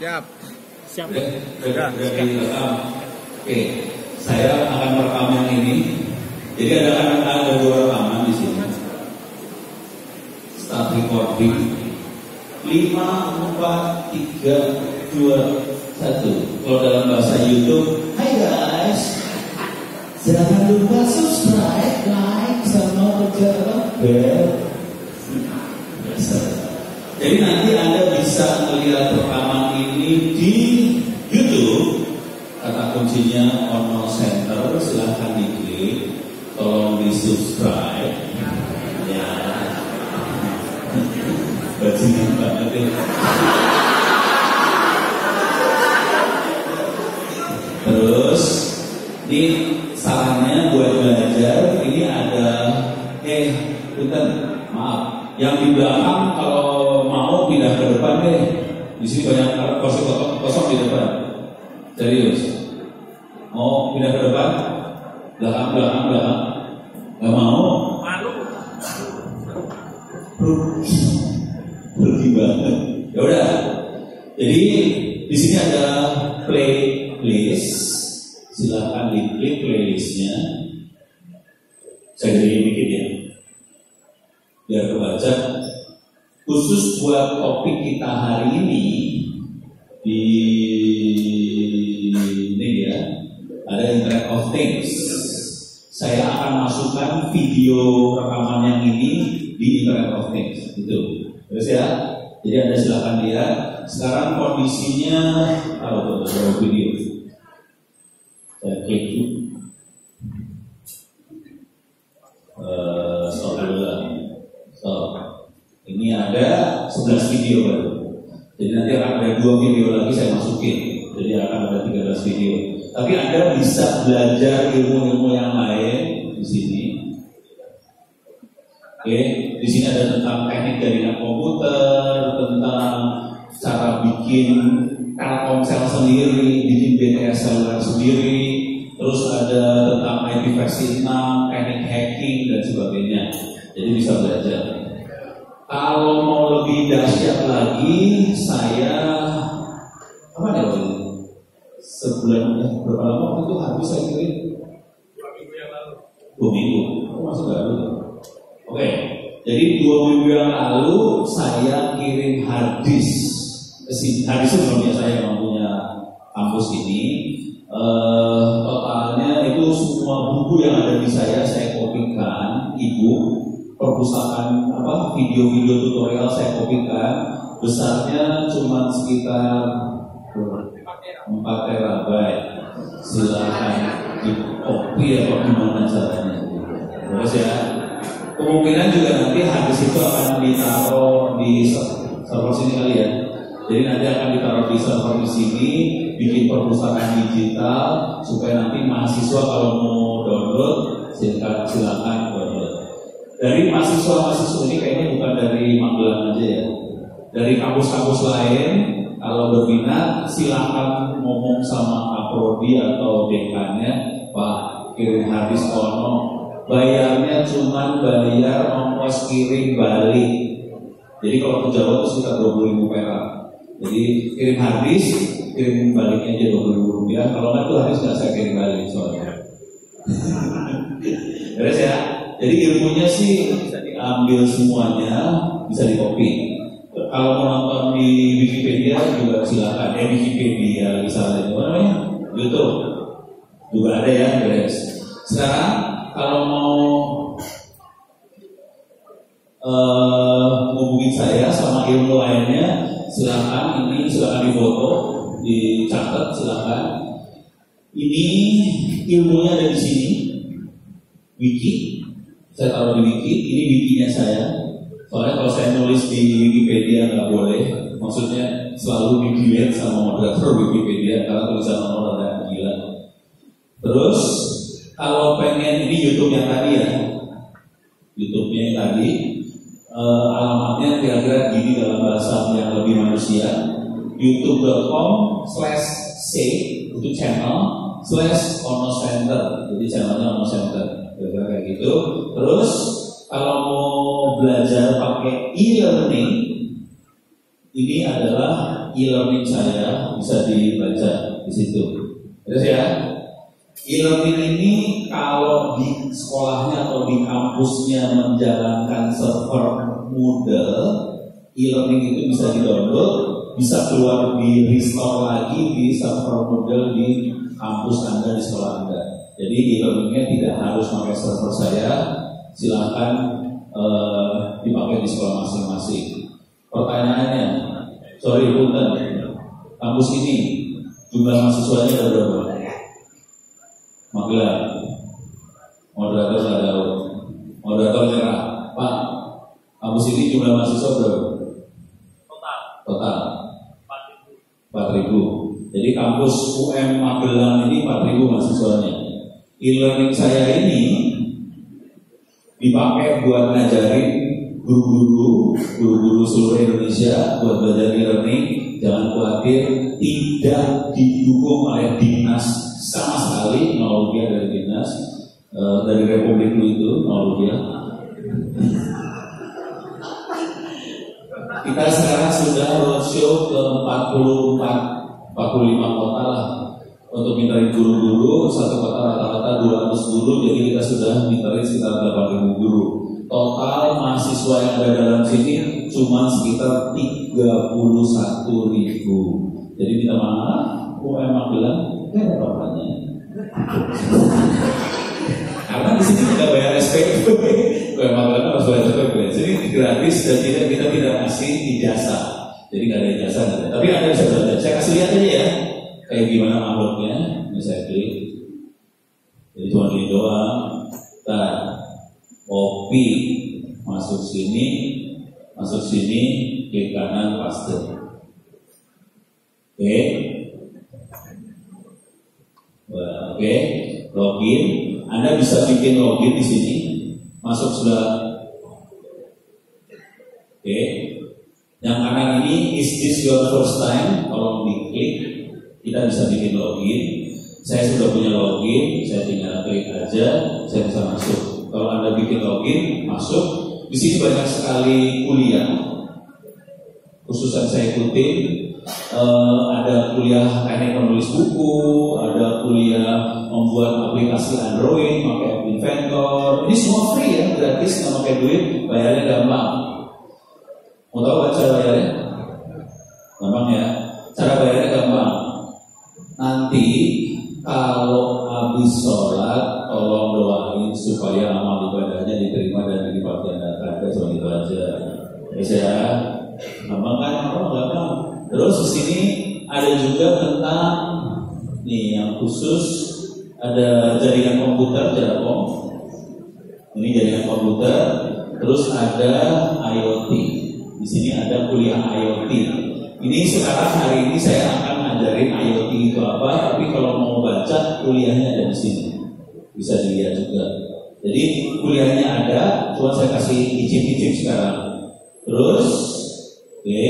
Siap. Siap. Sudah direkam. Oke, saya akan merekam yang ini. Jadi ada dua rekaman di sini. Start recording. 5, 4, 3, 2, 1. Kalau dalam bahasa YouTube, hai guys, jangan lupa subscribe, like, sama tekan bel. Jadi nanti Anda bisa melihat rekaman ini di YouTube. Kata kuncinya Ono Center, silahkan diklik, tolong di subscribe. Ya, bajingan banget ya. Terus, ini sarannya buat belajar. Ini ada, punten, maaf. Yang di belakang kalau mau pindah ke depan deh. Di sini banyak kursi kosong di depan. Serius. Mau pindah ke depan? Belakang. Gak mau? Malu. Pergi banget. Ya udah. Jadi di sini ada playlist. Silakan diklik playlistnya. Saya jadi bikin ya. Biar kebaca. Khusus buat topik kita hari ini di ini ya, ada Internet of Things. Saya akan masukkan video rekaman yang ini di Internet of Things. Gitu. Terus ya. Jadi Anda silakan lihat. Sekarang kondisinya tahu video. Saya klik dulu. Stop dulu lah. Ini ada 11 video baru. Jadi nanti akan ada 2 video lagi saya masukin. Jadi akan ada 13 video. Tapi Anda bisa belajar ilmu-ilmu yang lain di sini. Oke, di sini ada tentang teknik jaringan komputer, tentang cara bikin Telkomsel sendiri, bikin BTS seluler sendiri. Terus ada tentang IP versi 6, teknik hacking dan sebagainya. Jadi bisa belajar. Kalau mau lebih dahsyat lagi, saya apa ya Pak? Sebulan berapa lama waktu itu habis saya kirim? 2 minggu yang lalu. 2 minggu. Oh, masuk baru. Oke. Jadi 2 minggu yang lalu saya kirim hard disk ke sini. Hard disk sebelumnya saya yang punya kampus ini. Totalnya itu semua buku yang ada di saya kopikan, e-book. Perpustakaan video-video tutorial saya kopikan, besarnya cuma sekitar 4 terabyte. Silakan di copy atau gimana caranya. Terus ya, kemungkinan juga nanti habis itu akan ditaruh di server sini kali ya. Jadi nanti akan ditaruh di server di sini, bikin perpustakaan digital supaya nanti mahasiswa kalau mau download silakan download. Dari mahasiswa ini kayaknya bukan dari Magelang aja ya. Dari kampus-kampus lain kalau berminat silakan ngomong sama Kaprodi atau dekannya, Pak kirim habis Ono. Bayarnya cuma bayar ongkos kirim balik. Jadi kalau ke Jawa itu sekitar 20.000 perak. Jadi kirim habis, kirim baliknya aja 20.000 rupiah. Kalau nggak tuh habis nggak saya kirim balik soalnya. Terus ya. Jadi ilmunya sih bisa diambil semuanya, bisa di-copy. Kalau mau nonton di Wikipedia juga silakan. Wikipedia misalnya, YouTube juga ada ya, guys. Sekarang kalau mau hubungin saya sama ilmu lainnya, silakan difoto, dicatat, silakan. Ini ilmunya ada di sini, wiki. Saya taruh di wiki, ini wikinya saya. Soalnya kalau saya nulis di Wikipedia nggak boleh. Maksudnya selalu di-delete sama moderator Wikipedia karena tulisan nomor ada gila. Terus kalau pengen ini YouTube yang tadi ya, YouTube-nya yang tadi alamatnya kira-kira gini dalam bahasa yang lebih manusia. youtube.com/c itu channel /Ono Center. Jadi channelnya Ono Center. Kira-kira kayak gitu. Terus kalau mau belajar pakai e-learning, ini adalah e-learning saya bisa dibaca di situ. Terus ya, e-learning ini kalau di sekolahnya atau di kampusnya menjalankan server Moodle, e-learning itu bisa di-download, bisa keluar di restore lagi di server Moodle di kampus Anda, di sekolah Anda. Jadi e-learningnya tidak harus pakai server saya, silakan dipakai di sekolah masing-masing. Pertanyaannya, sorry punten, kampus ini jumlah mahasiswanya ada berapa? Magelang, moderator nggak tahu, moderator nyerah. Pak, kampus ini jumlah mahasiswa berapa? Total 4.000. Jadi kampus UM Magelang ini 4.000 mahasiswanya. E-learning saya ini dipakai buat ngajarin guru-guru seluruh Indonesia buat belajar e-learning. Jangan khawatir, tidak didukung oleh dinas sama sekali, nol rupiah dari dinas, dari Republik itu nol rupiah. Kita sekarang sudah roadshow ke 45 kota lah untuk mintarin guru-guru. Satu kota rata-rata 200 guru, jadi kita sudah mintarin sekitar 8.000 guru. Total mahasiswa yang ada dalam sini cuma sekitar 31.000. Jadi minta maaf, UM Magelang nggak ada apa-apanya. Karena di sini kita bayar SPP, UM Magelang harus bayar SPP. Jadi gratis dan kita tidak ngasih ijazah. Jadi nggak ada ijazah, tapi Anda bisa belajar. Saya kasih lihat aja ya, kayak gimana makhluknya. Ini saya klik. Jadi cuma ini doang. Copy masuk sini, klik kanan, paste. Oke, login. Anda bisa bikin login di sini. Masuk sudah. Oke. Yang kanan ini, is this your first time? Tolong diklik. Kita bisa bikin login. Saya sudah punya login. Saya tinggal klik aja. Saya bisa masuk. Kalau Anda bikin login, masuk. Di sini banyak sekali kuliah. Khusus yang saya ikutin. Ada kuliah teknik menulis buku, ada kuliah membuat aplikasi Android, pakai App Inventor. Ini semua free ya, gratis, nggak pakai duit, bayarnya gampang. Mau tahu cara bayarnya? Gampang ya. Cara bayarnya gampang. Nanti kalau habis sholat, tolong doain supaya amal ibadahnya diterima dan dilipat gandakan. Cuma itu aja. Ya, gampang kan? Gampang. Terus di sini ada juga tentang nih yang khusus, ada jaringan komputer, Jarakom. Ini jaringan komputer. Terus ada IoT. Di sini ada kuliah IoT. Ini sekarang hari ini saya akan ngajarin IoT itu apa, tapi kalau mau baca kuliahnya ada di sini. Bisa dilihat juga. Jadi kuliahnya ada, cuma saya kasih icip-icip sekarang. Terus, oke.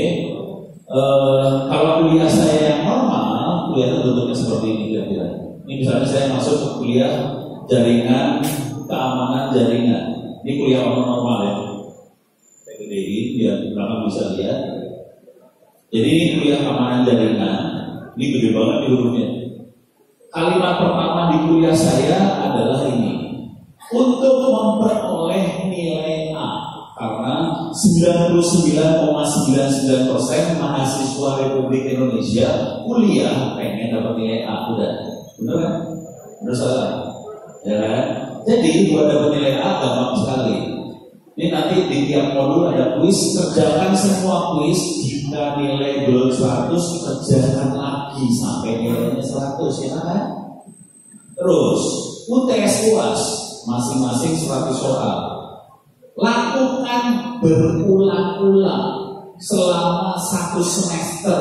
Kalau kuliah saya yang normal, kuliahnya bentuknya seperti ini kira-kira. Ini misalnya saya masuk ke kuliah jaringan, keamanan jaringan. Ini kuliah orang normal ya. Kayak gede ini, biar belakang bisa lihat. Jadi ini kuliah keamanan jaringan. Ini gede banget di hurufnya. Kalimat pertama di kuliah saya adalah ini. Untuk memperoleh nilai A. Karena 99,99% mahasiswa Republik Indonesia kuliah pengen dapat nilai A. Udah, benar kan? Benar salah, ya kan? Jadi buat dapat nilai A gampang sekali. Ini nanti di tiap modul ada kuis, kerjakan semua kuis. Jika nilai belum 100, kerjakan lagi sampai nilainya 100, ya kan? Terus UTS UAS masing-masing 100 soal. Lakukan berulang-ulang selama 1 semester.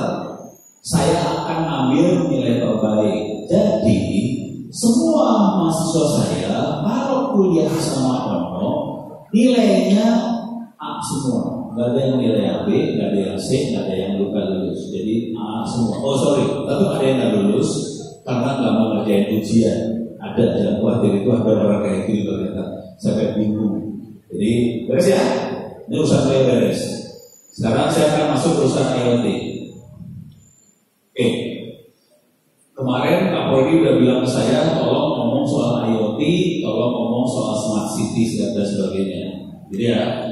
Saya akan ambil nilai terbaik. Jadi semua mahasiswa saya kalau kuliah sama Ono nilainya A semua. Gak ada yang nilai AB, gak ada yang C, gak ada yang gak lulus. Jadi A semua. Oh sorry, tetap ada yang gak lulus karena gak mau ngerjain ujian. Ada yang khawatir itu ada orang kayak gitu ternyata. Sampai bingung. Jadi beres ya, ini urusan saya beres. Sekarang saya akan masuk urusan IoT. Oke. Kemarin Pak Polri udah bilang ke saya, tolong ngomong soal IoT, tolong ngomong soal smart city dan sebagainya. Jadi ya,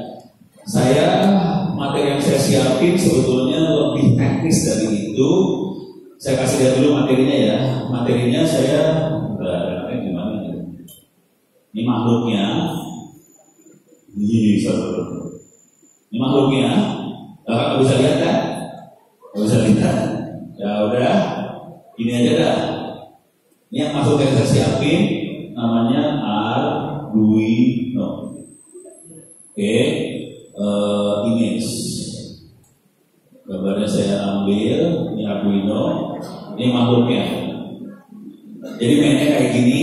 materi yang saya siapin sebetulnya lebih teknis dari itu. Saya kasih lihat dulu materinya ya. Materinya saya, gimana ya? Ini makhluknya. Ini makhluknya. Kakak bisa lihat kan? Bisa lihat. Ya udah. Ini aja dah. Ini yang masuk yang saya siapin namanya Arduino. Oke, image. Gambarnya saya ambil. Ini Arduino. Ini makhluknya. Jadi mainnya kayak gini.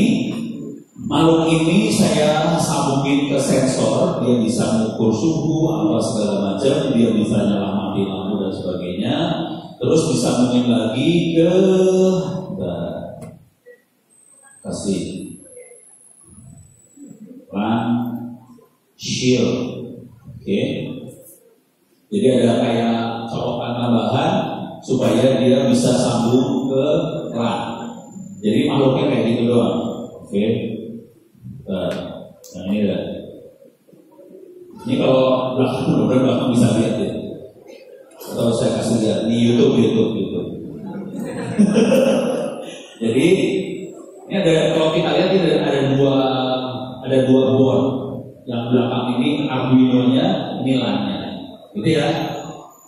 Makhluk ini saya sambungin ke sensor. Dia bisa mengukur suhu apa segala macam. Dia bisa nyala mati lampu dan sebagainya. Terus disambungin lagi ke kasih LAN shield. Oke. Jadi ada kayak colokan tambahan supaya dia bisa sambung ke LAN. Jadi makhluknya kayak gitu doang. Oke. Nah ini dah. Ini kalau belakang bisa lihat ya. Atau saya kasih lihat di YouTube. Jadi ini kalau kita lihat ini ada dua board. Yang belakang ini Arduino-nya, ini LAN-nya. Gitu ya.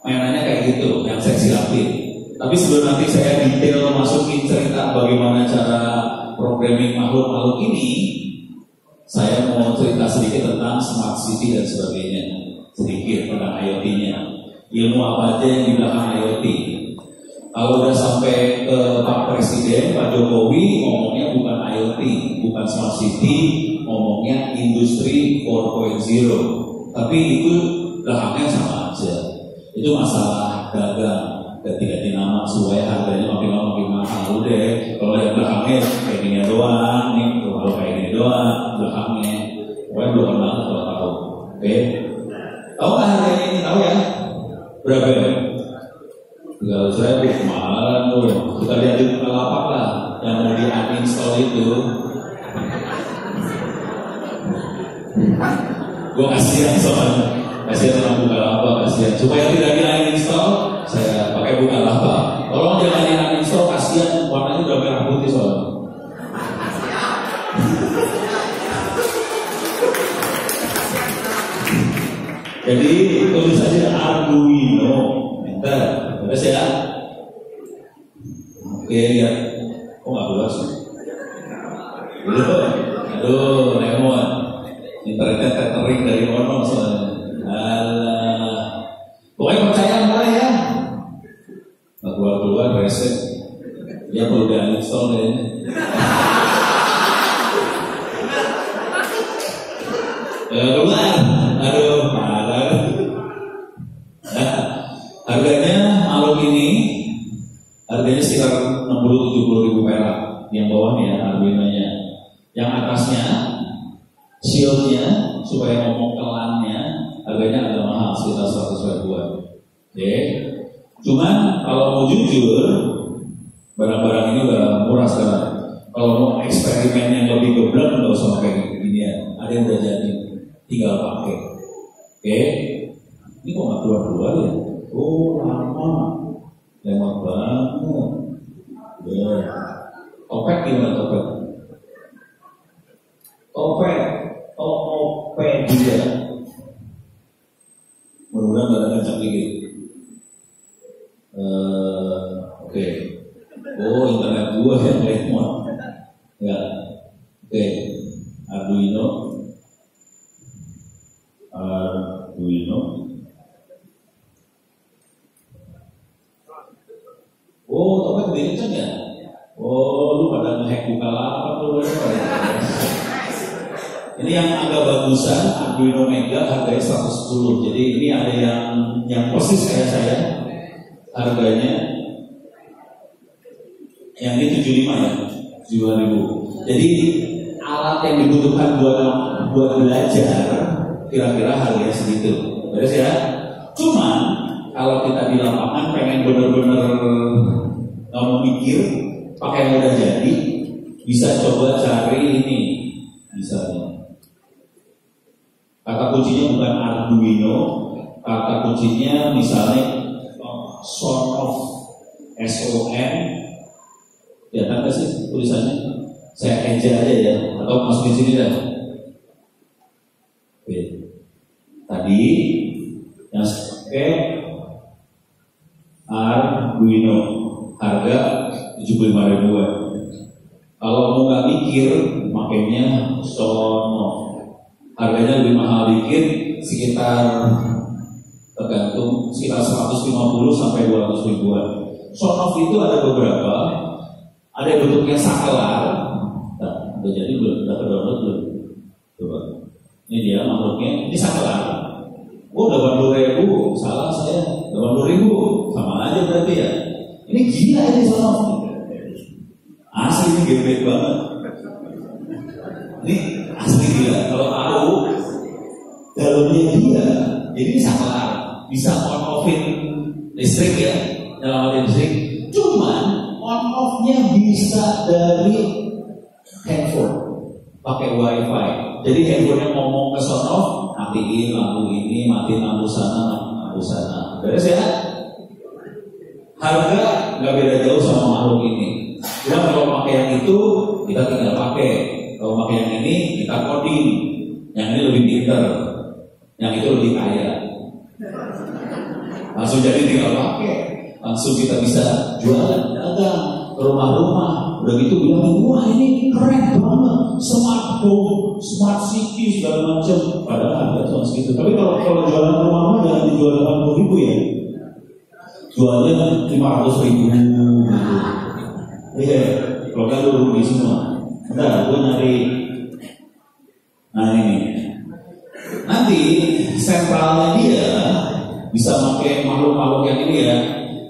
Mainannya kayak gitu yang saya siapin. Tapi sebelum nanti saya detail masukin cerita bagaimana cara programming makhluk-makhluk ini, saya mau cerita sedikit tentang smart city dan sebagainya. Sedikit tentang IoT-nya. Ilmu apa aja yang di belakang IoT. Kalau udah sampai ke Pak Presiden, Pak Jokowi ngomongnya bukan IoT, bukan smart city, ngomongnya industri 4.0. Tapi itu belakangnya sama aja. Itu masalah dagang dan tidak dinama supaya harganya makin lama makin mahal. Udah, kalau yang belakangnya kayak gini doang, nih kalau kayak gini doang belakangnya, pokoknya belum banget kalau tahu. Oke, tahu nggak harganya ini? Tahu ya? Berapa ya? 300.000 kemarin tuh. Kita lihat di Bukalapak lah yang mau di uninstall itu. Gue kasihan soalnya, kasihan orang Bukalapak, kasihan. Supaya tidak di uninstall, saya pakai Bukalapak. Tolong jangan di uninstall, kasihan warnanya udah merah putih soalnya. Jadi tulis saja Arduino. Terus ya. Oke ya. Oh nggak jelas. Aduh, lemon. Internetnya tethering dari ono soalnya. Alah. Pokoknya percaya boleh ya. Nggak keluar reset. Dia perlu di-uninstall kayaknya. Keluar. Aduh, parah. Harganya makhluk ini harganya sekitar 60-70 ribu perak. Yang bawahnya Arduino-nya. Yang atasnya shieldnya supaya ngomong ke LAN-nya harganya agak mahal sekitar 100 ribuan. Oke. Cuman kalau mau jujur barang-barang ini udah murah sekarang. Kalau mau eksperimen yang lebih geblek nggak usah pakai beginian. Ada yang udah jadi, tinggal pakai. Oke. Ini kok nggak keluar ya? Oh lama banget. Ya. Topek gimana topek? Topek juga. Mudah-mudahan nggak ada kencang dikit. Oke. Oh internet gua yang lemot. Ya. Oke. Arduino. Oh, topek lebih kencang ya? Oh, lu pada nge-hack Bukalapak lu. Ini yang agak bagusan Arduino Mega harganya 110. Jadi ini ada yang persis kayak saya. Harganya yang ini 75 ya, 75.000. Jadi alat yang dibutuhkan buat belajar kira-kira harganya segitu. Beres ya? Cuman kalau kita di lapangan pengen bener-bener mikir, pakai yang udah jadi, bisa coba cari ini, misalnya. Kata kuncinya bukan Arduino, kata kuncinya misalnya Son of SON. Ya kan sih tulisannya? Saya eja aja ya, atau masukin sini dah. Oke. Tadi yang saya pakai Arduino, harga 75.000. Kalau mau nggak mikir, makanya Sono. Harganya lebih mahal dikit, sekitar tergantung sekitar 150 sampai 200 ribuan. Sono itu ada beberapa, ada yang bentuknya saklar. Nah, udah jadi belum? Udah download belum? Coba. Ini dia makhluknya, ini saklar. Oh, 80.000, salah saya. 80.000, sama aja berarti ya. Ini gila ini Sono. Asli ini gede banget. Ini asli gila. Kalau tahu dalamnya dia, jadi ini saklar, bisa on offin listrik ya, nyalain listrik. Cuman on off-nya bisa dari handphone, pakai wifi. Jadi handphonenya ngomong ke sono, matiin lampu ini, matiin lampu sana. Beres ya? Harga nggak beda jauh sama makhluk ini. Cuma kalau pakai yang itu kita tinggal pakai. Kalau pakai yang ini kita coding. Yang ini lebih pintar, yang itu lebih kaya. Langsung jadi tinggal pakai. Langsung kita bisa jualan, dagang ke rumah-rumah. Udah gitu bilang, wah ini keren banget, smart home, smart city segala macam. Padahal harga cuma segitu. Tapi kalau jualan rumah jangan dijual 80.000 ya. Jualnya 500.000 gitu. Iya, kalau kan lu rugi semua. Bentar, gue nyari. Nah ini. Nanti sentralnya dia bisa pakai makhluk-makhluk yang ini ya.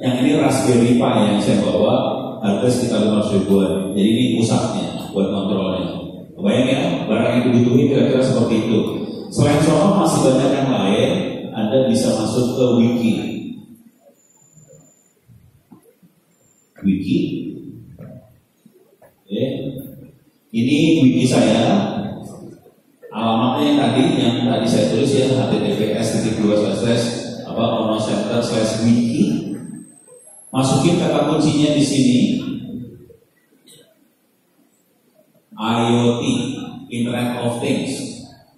Yang ini Raspberry Pi yang saya bawa, harga sekitar 500 ribuan. Jadi ini pusatnya buat kontrolnya. Kebayang ya, barang yang dibutuhin kira-kira seperti itu. Selain Sono masih banyak yang lain. Anda bisa masuk ke Wiki. Oke. Ini wiki saya. Alamatnya yang tadi saya tulis ya, https://onocenter/wiki. Masukin kata kuncinya di sini. IoT, Internet of Things.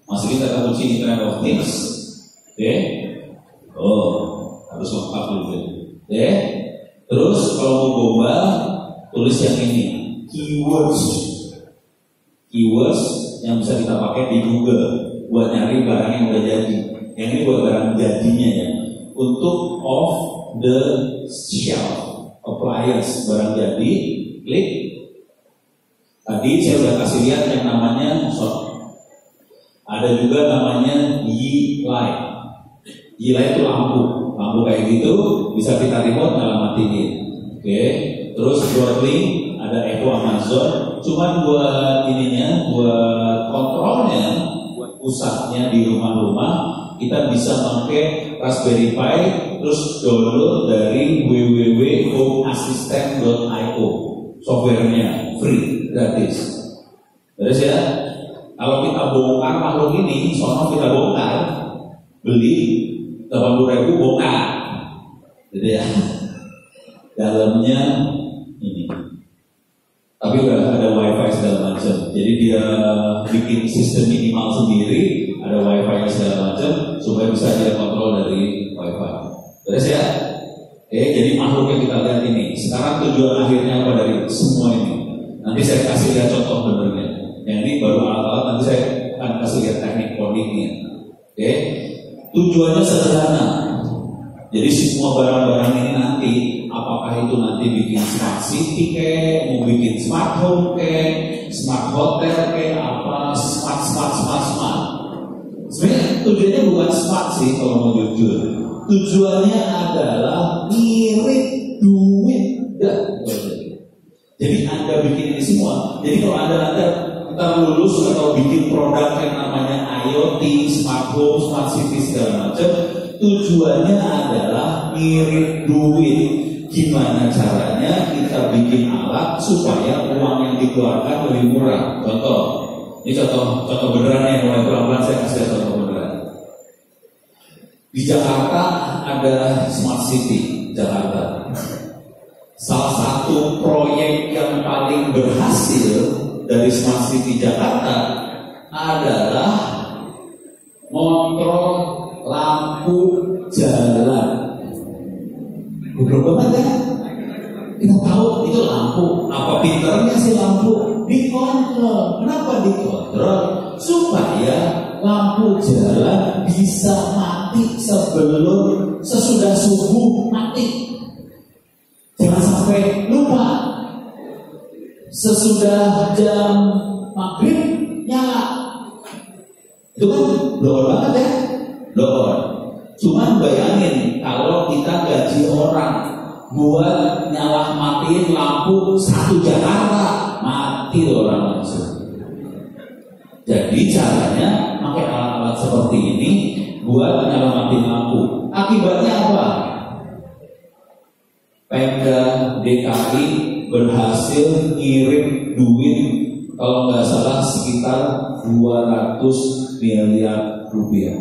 Masukin kata kunci Internet of Things. Oke. Oh, harus lengkap dulu. Oke. Terus kalau mau gombal, tulis yang ini, keywords yang bisa kita pakai di Google buat nyari barang yang udah jadi. Yang ini buat barang jadinya ya. Untuk off the shelf appliance barang jadi, klik. Tadi saya udah kasih lihat yang namanya ada juga namanya Y-Light. Y-Light itu lampu kayak gitu, bisa kita remote nyala matiin. Oke. Terus throttling ada Echo Amazon. Cuman buat ininya, buat kontrolnya, buat pusatnya di rumah-rumah, kita bisa pakai Raspberry Pi, terus download dari www.homeassistant.io. Softwarenya free, gratis. Terus ya, kalau kita bongkar makhluk ini, Sono kita bongkar, beli 80.000 bongkar, gitu ya. Dalamnya ini, tapi udah ada wifi segala macam. Jadi dia bikin sistem minimal sendiri, ada wifi segala macam supaya bisa dia kontrol dari wifi. Terus ya, oke. Jadi makhluk yang kita lihat ini. Sekarang tujuan akhirnya apa dari semua ini? Nanti saya kasih lihat contoh benernya. Yang ini baru alat-alat, nanti saya akan kasih lihat teknik codingnya. Oke. Tujuannya sederhana. Jadi semua barang-barang ini nanti, apakah itu nanti bikin smart city kayak, mau bikin smart home kayak, smart hotel kayak, apa smart. Sebenarnya tujuannya bukan smart sih kalau mau jujur. Tujuannya adalah ngirit duit. Jadi Anda bikin ini semua. Jadi kalau Anda lulus atau bikin produk yang namanya IoT, smart home, smart city segala macam, tujuannya adalah ngirit duit. gimana caranya kita bikin alat supaya uang yang dikeluarkan lebih murah. Contoh, ini contoh beneran ya, mulai pelan-pelan saya kasih contoh beneran. Di Jakarta ada Smart City Jakarta. Salah satu proyek yang paling berhasil dari Smart City Jakarta adalah kontrol lampu jalan. Goblok banget kan? Kita tahu itu lampu. Apa pinternya sih lampu? Dikontrol. Kenapa dikontrol? Supaya lampu jalan bisa mati sesudah subuh mati. Jangan sampai lupa. Sesudah jam maghrib nyala. Itu kan blow banget ya? Blow. Cuman bayangin kalau kita gaji orang buat nyala matiin lampu satu Jakarta, mati orang langsung. Jadi caranya pakai alat-alat seperti ini buat nyala matiin lampu. Akibatnya apa? Pemda DKI berhasil ngirim duit kalau nggak salah sekitar 200 miliar rupiah.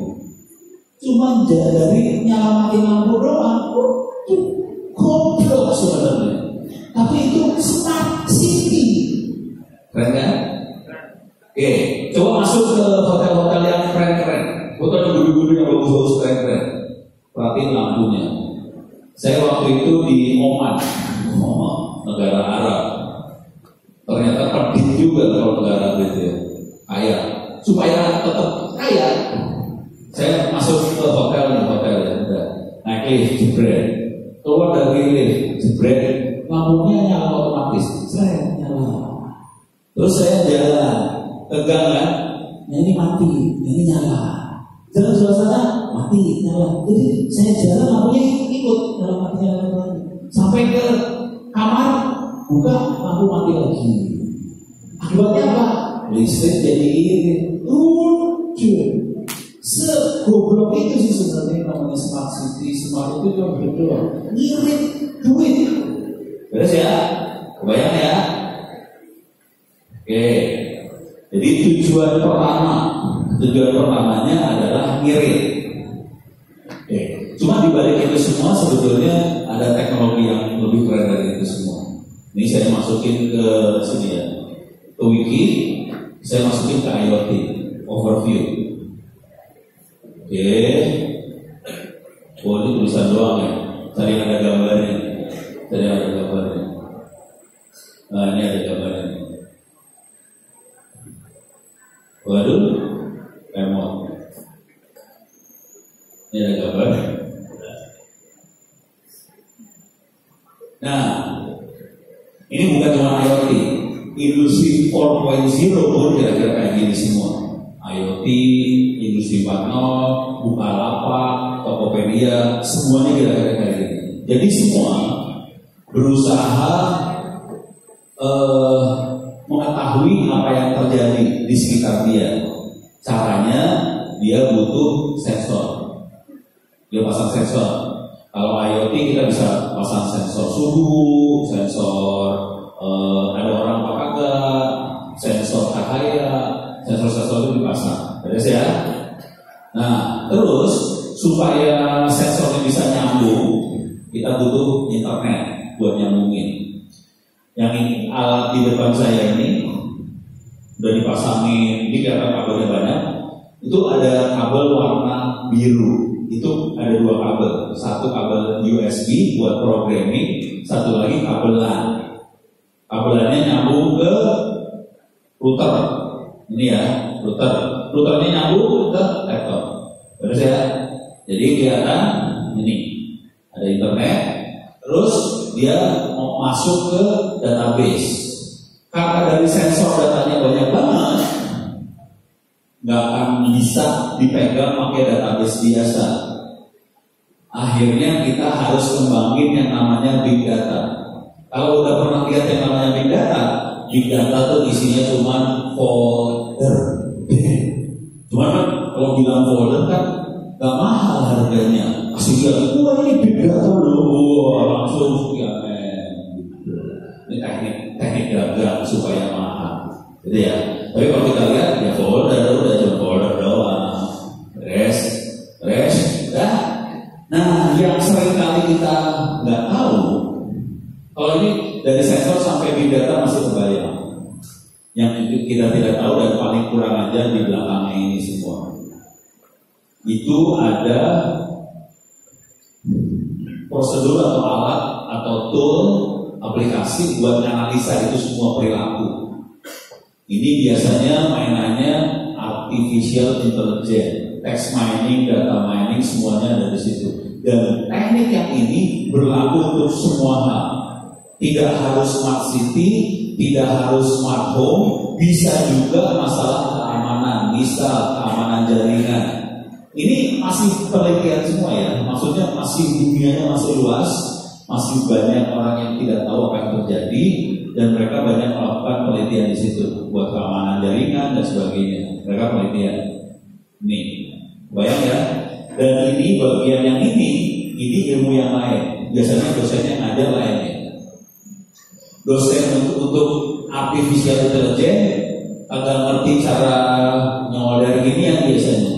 Cuma dari nyelamatin lampu doang, goblok sebenarnya. Tapi itu Smart City, keren kan? Oke, coba masuk ke hotel-hotel yang keren-keren, hotel yang gede-gede yang bagus-bagus keren-keren. Perhatiin lampunya. Saya waktu itu di Oman, negara Arab. Ternyata pedih juga kalau negara gitu ya. Kaya, supaya tetap kaya. Saya masuk ke hotel ya, naik lift, jebret. Keluar dari lift, jebret. Lampunya nyala otomatis, nyala. Terus saya jalan, tegang kan? Ini mati, ini nyala. Jalan sebelah sana, mati, nyala. Jadi saya jalan lampunya ikut, nyala mati. Sampai ke kamar, buka, lampu mati lagi. Akibatnya apa? Listrik jadi irit. Lucu. Segoblok itu sih sebenarnya namanya Smart City. Smart itu cuma berdua ngirit duit. Beres ya? Kebayang ya? Oke. Jadi tujuan pertamanya adalah ngirit. Oke. Cuma dibalik itu semua sebetulnya ada teknologi yang lebih keren dari itu semua. Ini saya masukin ke sini ya, ke wiki. Saya masukin ke IoT overview. Oke, oh ini tulisan doang ya. Cari ada gambarnya. Nah ini ada gambarnya. Waduh, remote. Ini ada gambar. Nah, ini bukan cuma IoT. Industri 4.0 pun kira-kira kayak gini semua. IoT, Industri 4.0, Bukalapak, Tokopedia, semuanya kira-kira kayak gini. Jadi semua berusaha mengetahui apa yang terjadi di sekitar dia. Caranya dia butuh sensor. Dia pasang sensor. Kalau IoT kita bisa pasang sensor suhu, sensor ada orang apa kagak, sensor cahaya, sensor-sensor itu dipasang. Beres ya? Nah, terus supaya sensornya bisa nyambung, kita butuh internet buat nyambungin. Yang ini alat di depan saya ini udah dipasangin, ini kelihatan kabelnya banyak. Itu ada kabel warna biru. Itu ada dua kabel, satu kabel USB buat programming, satu lagi kabel LAN. Kabelannya nyambung ke router. Ini ya, routernya nyambung ke laptop. Terus ya, jadi kelihatan ini ada internet. Terus dia mau masuk ke database. Karena dari sensor datanya banyak banget, nggak akan bisa dipegang pakai database biasa. Akhirnya kita harus kembangin yang namanya big data. Kalau udah pernah lihat yang namanya big data tuh isinya cuma folder. Cuman kan kalau bilang folder kan gak mahal harganya. Asli wah ini big data loh, langsung ya Ini teknik dagang supaya mahal, gitu ya. Tapi kalau kita lihat ya folder udah cuma folder doang, res, dah. Nah, yang sering kali kita nggak tahu, kalau ini dari sensor sampai big data masih terbayang. Yang kita tidak tahu dan paling kurang aja di belakangnya ini semua. Itu ada prosedur atau alat atau tool aplikasi buat analisa itu semua perilaku. Ini biasanya mainannya artificial intelligence, text mining, data mining, semuanya ada di situ. Dan teknik yang ini berlaku untuk semua hal. Tidak harus smart city, tidak harus smart home, bisa juga masalah keamanan, misal keamanan jaringan. Ini masih penelitian semua ya, maksudnya masih dunianya masih luas, masih banyak orang yang tidak tahu apa yang terjadi, dan mereka banyak melakukan penelitian di situ buat keamanan jaringan dan sebagainya. Mereka penelitian. Nih, bayang ya. Dan ini bagian yang ini ilmu yang lain. Biasanya dosennya ngajar lainnya. Dosen untuk artificial intelligence agak ngerti cara nyolder ginian biasanya.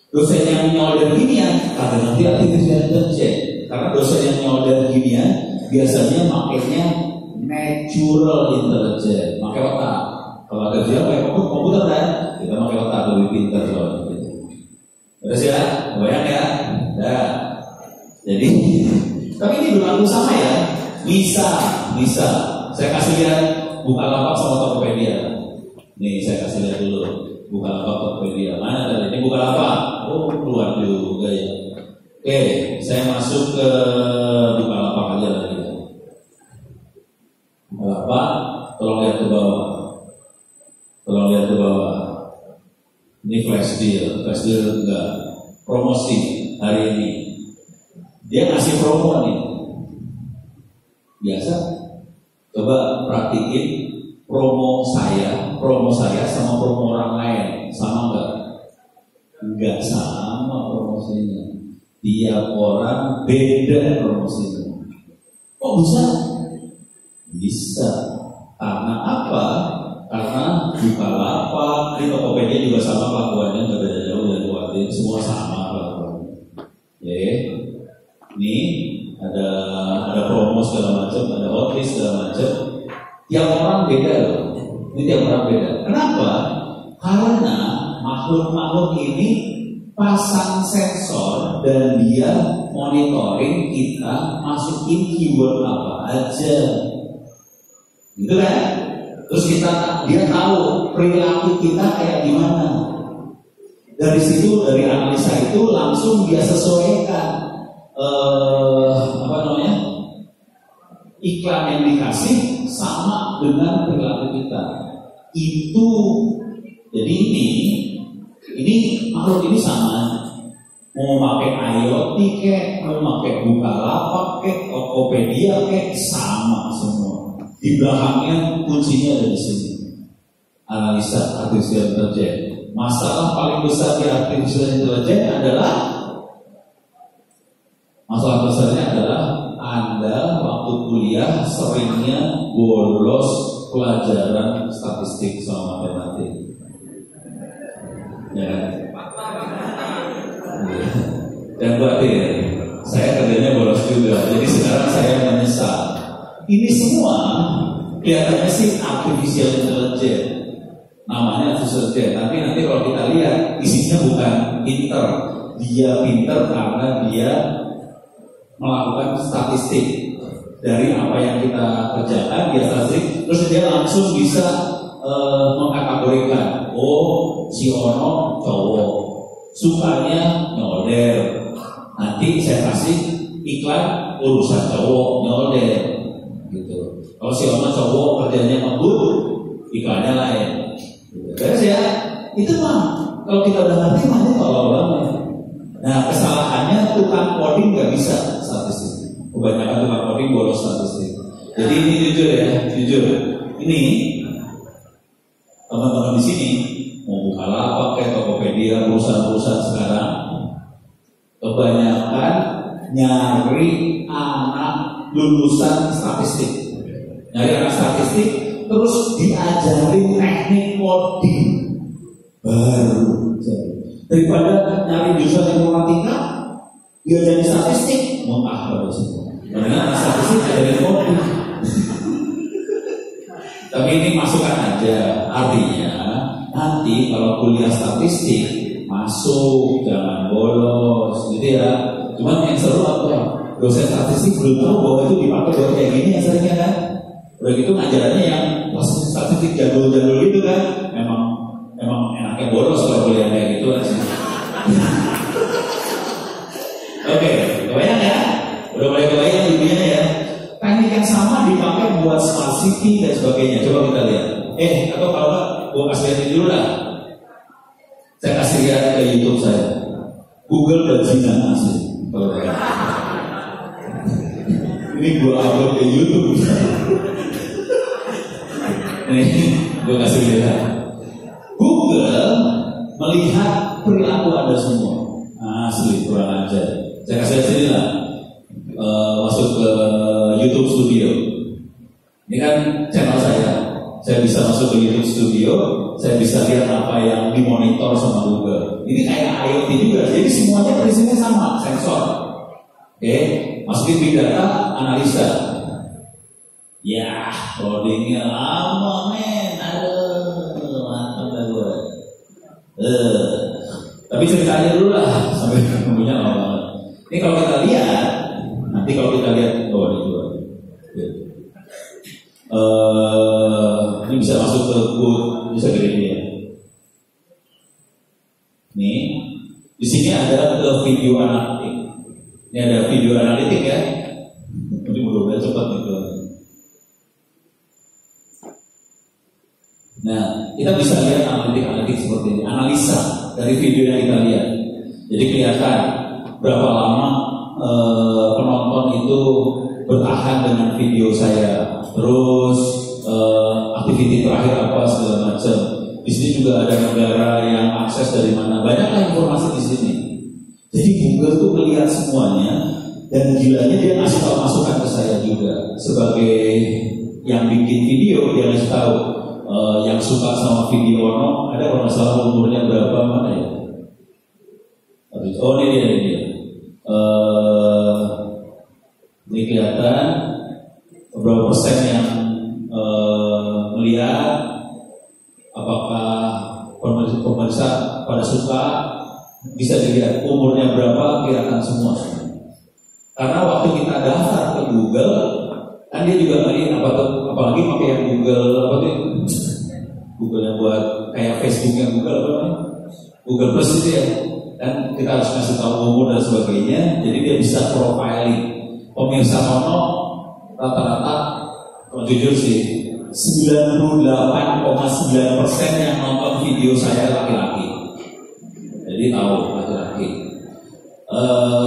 Dosen yang nyolder ginian agak ngerti artificial intelligence. Karena dosen yang nyolder ginian biasanya makainya natural intelligence, pakai otak. Kalau kerja pakai komputer kan, kita pakai otak lebih pintar soalnya. Terus ya, bayang ya. Nah, jadi, tapi ini berlaku sama ya. Bisa. Saya kasih lihat Bukalapak sama Tokopedia. Nih, saya kasih lihat dulu Bukalapak Tokopedia. Mana tadi? Ini Bukalapak. Oh, keluar juga ya. Oke, saya masuk ke Bukalapak aja lagi. Bukalapak, tolong lihat ke bawah. Ini flash deal enggak. Promosi hari ini. Dia ngasih promo nih. Biasa. Coba praktikin promo saya sama promo orang lain. Sama enggak? Enggak sama promosinya. Tiap orang beda promosinya. Kok bisa? Bisa. Karena apa? Karena Bukalapak, di Tokopedia juga sama kelakuannya, nggak beda jauh dari waktu semua sama kelakuannya. Oke, ini ada promo segala macam, ada hotlist segala macam. Tiap orang beda loh. Ini tiap orang beda. Kenapa? Karena makhluk ini pasang sensor dan dia monitoring kita masukin keyword apa aja. Gitu kan? Terus dia tahu perilaku kita kayak gimana. Dari situ, dari analisa itu langsung dia sesuaikan iklan yang dikasih sama dengan perilaku kita. Itu jadi ini makhluk ini sama. Mau pakai IoT mau pakai Bukalapak Tokopedia sama semua. Di belakangnya kuncinya ada di sini. Analisa artificial intelligence. Masalah paling besar di artificial intelligence adalah Anda waktu kuliah seringnya bolos pelajaran statistik sama matematik. Ya. Dan berarti saya kerjanya bolos juga. Jadi sekarang saya menyesal. Ini semua kelihatannya sih artificial intelligence, namanya artificial intelligence. Tapi nanti kalau kita lihat isinya bukan pinter, dia pinter karena dia melakukan statistik dari apa yang kita kerjakan, dia statistik, terus dia langsung bisa mengkategorikan. Oh, si Ono cowok, sukanya nyolder. Nanti saya kasih iklan urusan cowok nyolder. Gitu. Kalau si Ono cowok kerjanya ngebut, iklannya lain. Terus ya, itu mah kalau kita udah ngerti mah itu tolol banget. Nah, kesalahannya tukang coding nggak bisa statistik. Kebanyakan tukang coding bolos statistik. Jadi ini jujur. Ini teman-teman di sini mau Bukalapak kayak Tokopedia, perusahaan-perusahaan sekarang kebanyakan nyari anak lulusan statistik. nyari anak statistik, terus diajarin teknik coding baru. Daripada nyari jurusan informatika, diajarin statistik, mau apa semua? Karena anak statistik diajarin coding. Tapi ini masukan aja, artinya nanti kalau kuliah statistik masuk, jangan bolos, gitu ya. Cuman yang seru apa? Dosen statistik belum tahu bahwa itu dipakai buat kayak gini ya seringnya kan. Udah gitu ngajarannya yang statistik jadul-jadul gitu kan. Memang enaknya bolos kalau kuliah kayak gitu aja. Oke, kebayang ya? Udah mulai kebayang intinya ya. Teknik yang sama dipakai buat smart city dan sebagainya. Coba kita lihat. Atau kalau nggak, gue kasih lihat dulu lah. Saya kasih lihat ke YouTube saya. Google bajingan asli. Ini gue upload ke YouTube. Nih, gue kasih lihat. Google melihat perilaku Anda semua. Asli, kurang ajar. Saya kasih lihat sini lah. Masuk ke YouTube Studio. Ini kan channel saya. Saya bisa masuk ke YouTube Studio. Saya bisa lihat apa yang dimonitor sama Google. Ini kayak IoT juga. Jadi semuanya prinsipnya sama, sensor. Oke, masukin big data, analisa. Ya, loadingnya lama men. Aduh, mantap dah gue. Tapi ceritanya dulu lah sampai ketemunya lama banget. Ini kalau kita lihat, nanti kalau kita lihat, ini juga. Ini bisa masuk ke bisa gede ya. Nih, di sini ada ke video analitik. Ini ada video analitik ya. Ini mudah-mudahan cepat gitu. Nah, kita bisa lihat analitik seperti ini, analisa dari video yang kita lihat. Jadi kelihatan berapa lama penonton itu bertahan dengan video saya. Terus aktiviti terakhir apa segala macam. Di sini juga ada negara yang akses dari mana. Banyaklah informasi di sini. Jadi Google tuh melihat semuanya dan gilanya dia ngasih tahu masukan ke saya juga sebagai yang bikin video. Dia ngasih tahu yang suka sama video ada kalau nggak salah umurnya berapa mana ya? Oh ini dia. Ini kelihatan berapa persen yang melihat, apakah pemirsa pada suka, bisa dilihat umurnya berapa, kelihatan semua. Karena waktu kita daftar ke Google, kan dia juga ngelihat apalagi pakai yang Google yang buat kayak Facebook yang Google Plus itu ya. Dan kita harus kasih tahu umur dan sebagainya. Jadi dia bisa profiling pemirsa sono rata-rata, kalau jujur sih 98,9% yang nonton video saya laki-laki. Jadi tahu laki-laki.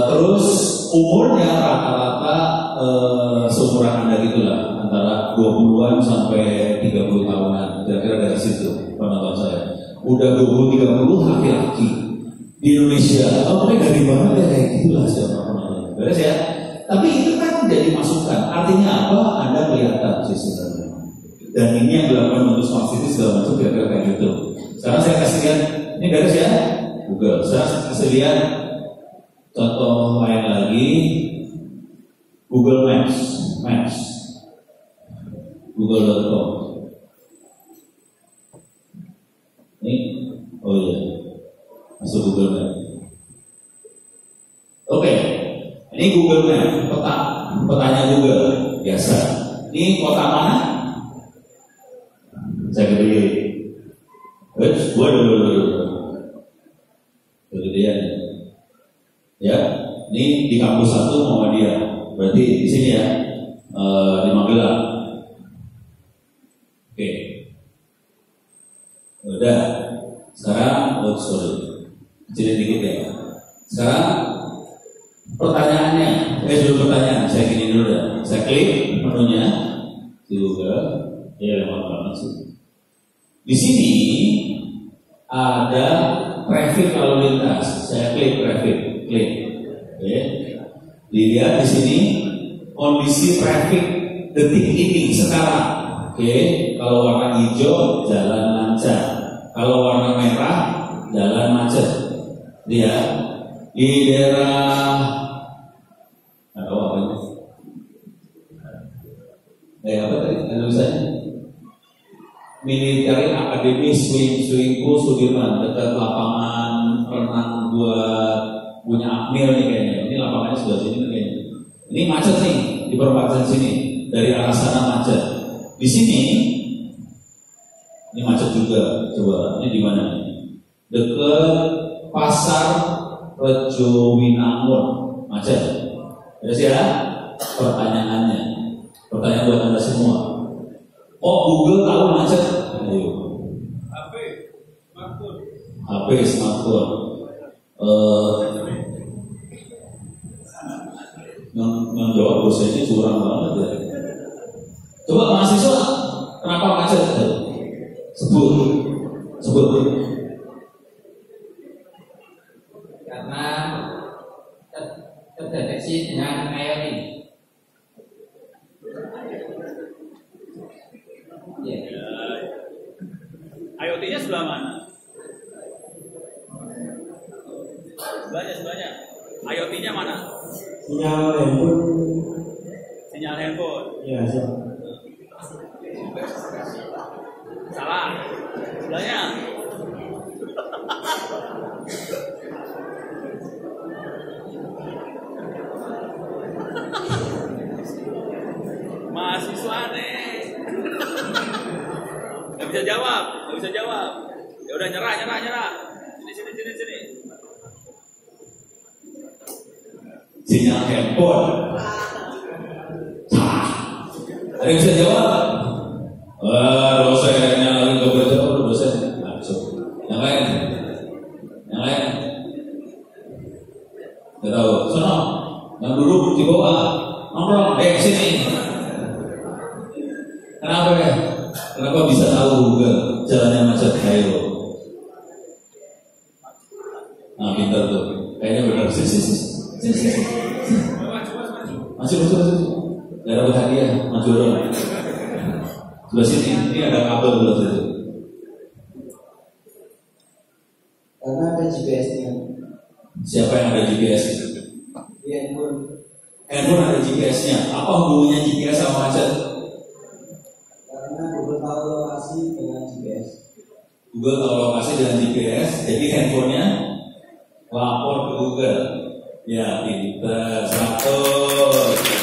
Terus umurnya rata-rata seumuran Anda gitulah, antara 20-an sampai 30 tahunan, kira-kira dari situ penonton saya. Udah 20-30 laki-laki di Indonesia. Tapi gede banget ya kayak gitulah siapa penonton. Beres ya. Tapi itu kan jadi masukan. Artinya apa? Anda kelihatan sih sebenarnya. Dan ini yang dilakukan untuk smart city segala macam kira-kira kayak gitu. Sekarang saya kasih lihat, ini beres ya Google. Sekarang saya kasih lihat contoh lain lagi, Google Maps, Google.com. Ini, oh iya, masuk Google Maps. Oke, ini Google Maps, petanya Google biasa. Ini kota mana? Saya gede. Gua dulu. Kegedean. Ya, ini di kampus 1 Muhammadiyah. Berarti di sini ya, di Magelang. Oke. Udah. Sekarang, kecilin dikit ya. Sekarang pertanyaannya, dulu pertanyaan. Saya gini dulu ya. Saya klik menunya di Google. Ya, lama banget sih. Di sini ada traffic lalu lintas. Saya klik traffic, klik. Oke. Dilihat di sini kondisi traffic detik ini sekarang. Oke, kalau warna hijau jalan lancar, kalau warna merah jalan macet. Dia di daerah apa ini? Apa tadi? Tulisannya Military Academy Swimming Pool Sudirman, dekat lapangan renang buat punya Akmil nih kayaknya. Ini lapangannya sebelah sini kayaknya. Ini macet nih di perbatasan sini, dari arah sana macet. Di sini ini macet juga. Coba ini di mana? Dekat Pasar Rejo Winangun macet. Terus ya pertanyaannya, pertanyaan buat Anda semua. Oh, Google tahu macet? Ayo. HP smartphone. Yang jawab dosennya curang banget ya. Coba mahasiswa, kenapa macet? Sebut. Karena terdeteksi dengan IoT. IoT-nya sebelah mana? Sebelahnya. IoT-nya mana? Sinyal handphone. Sinyal handphone. Iya, siap. Salah. Sebelahnya. Mahasiswa nih. Gak bisa jawab. Ya udah nyerah. Sini. Sinyal handphone. Ada yang bisa jawab? Dosennya lagi nggak berjawab, dosen. Yang lain? Nggak tahu. Sono, yang duduk di bawah, nongkrong, sini. Kenapa ya? Kenapa bisa tahu Google jalannya macet? Ayo. Nah, pintar tuh. Kayaknya benar. Sini. Maju. Gak dapat hadiah, maju dong. Sebelah sini, ini ada kabel sebelah situ. Karena ada GPS-nya. Siapa yang ada GPS? Di handphone. Handphone ada GPS-nya. Apa hubungannya GPS sama macet? Karena Google tahu lokasi dengan GPS. Google tahu lokasi dengan GPS, jadi handphonenya lapor ke Google. Ya, pintar, 100.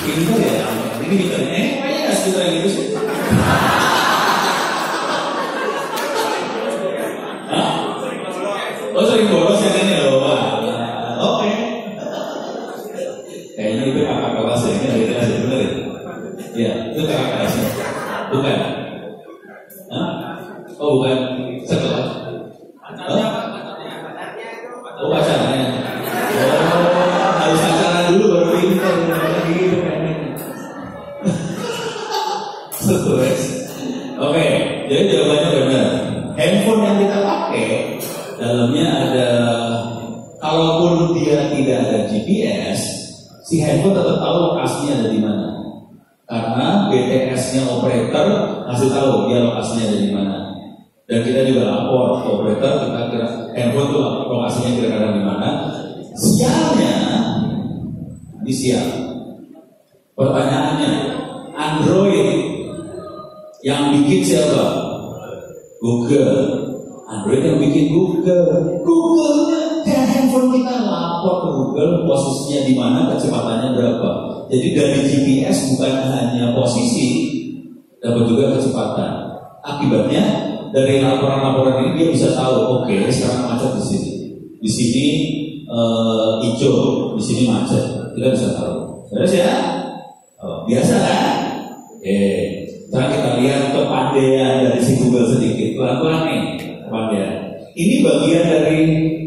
Pintar ya, ini pintar. Kayaknya nggak sekitar gitu sih. Hah? Oh, sering bolos yang ini loh, Pak. Oke. Kayaknya itu kakak kelas ya, ini ada kelas ya, bener ya? Iya, itu kakak kelasnya. Bukan? Hah? Oh, bukan. Sekelas. Oh, pacarnya. Harus pacaran dulu baru pintar. Stres. Oke, jadi jawabannya benar. Handphone yang kita pakai dalamnya ada, kalaupun dia tidak ada GPS, si handphone tetap tahu lokasinya ada di mana. Karena BTS-nya operator kasih tahu dia lokasinya ada di mana. Dan kita juga lapor ke operator, kita kira handphone itu lokasinya kira-kira di mana. Sialnya, ini sial. Pertanyaannya, Android yang bikin siapa? Google. Android yang bikin Google. Google-nya dan handphone kita lapor ke Google posisinya di mana, kecepatannya berapa. Jadi dari GPS bukan hanya posisi, dapat juga kecepatan. Akibatnya dari laporan-laporan ini dia bisa tahu, oke, sekarang macet di sini. Di sini hijau, di sini macet. Kita bisa tahu. Terus ya? Biasa kan? Sekarang kita lihat kepandaian dari si Google sedikit. Pelan-pelan nih, kepandaian. Ini bagian dari,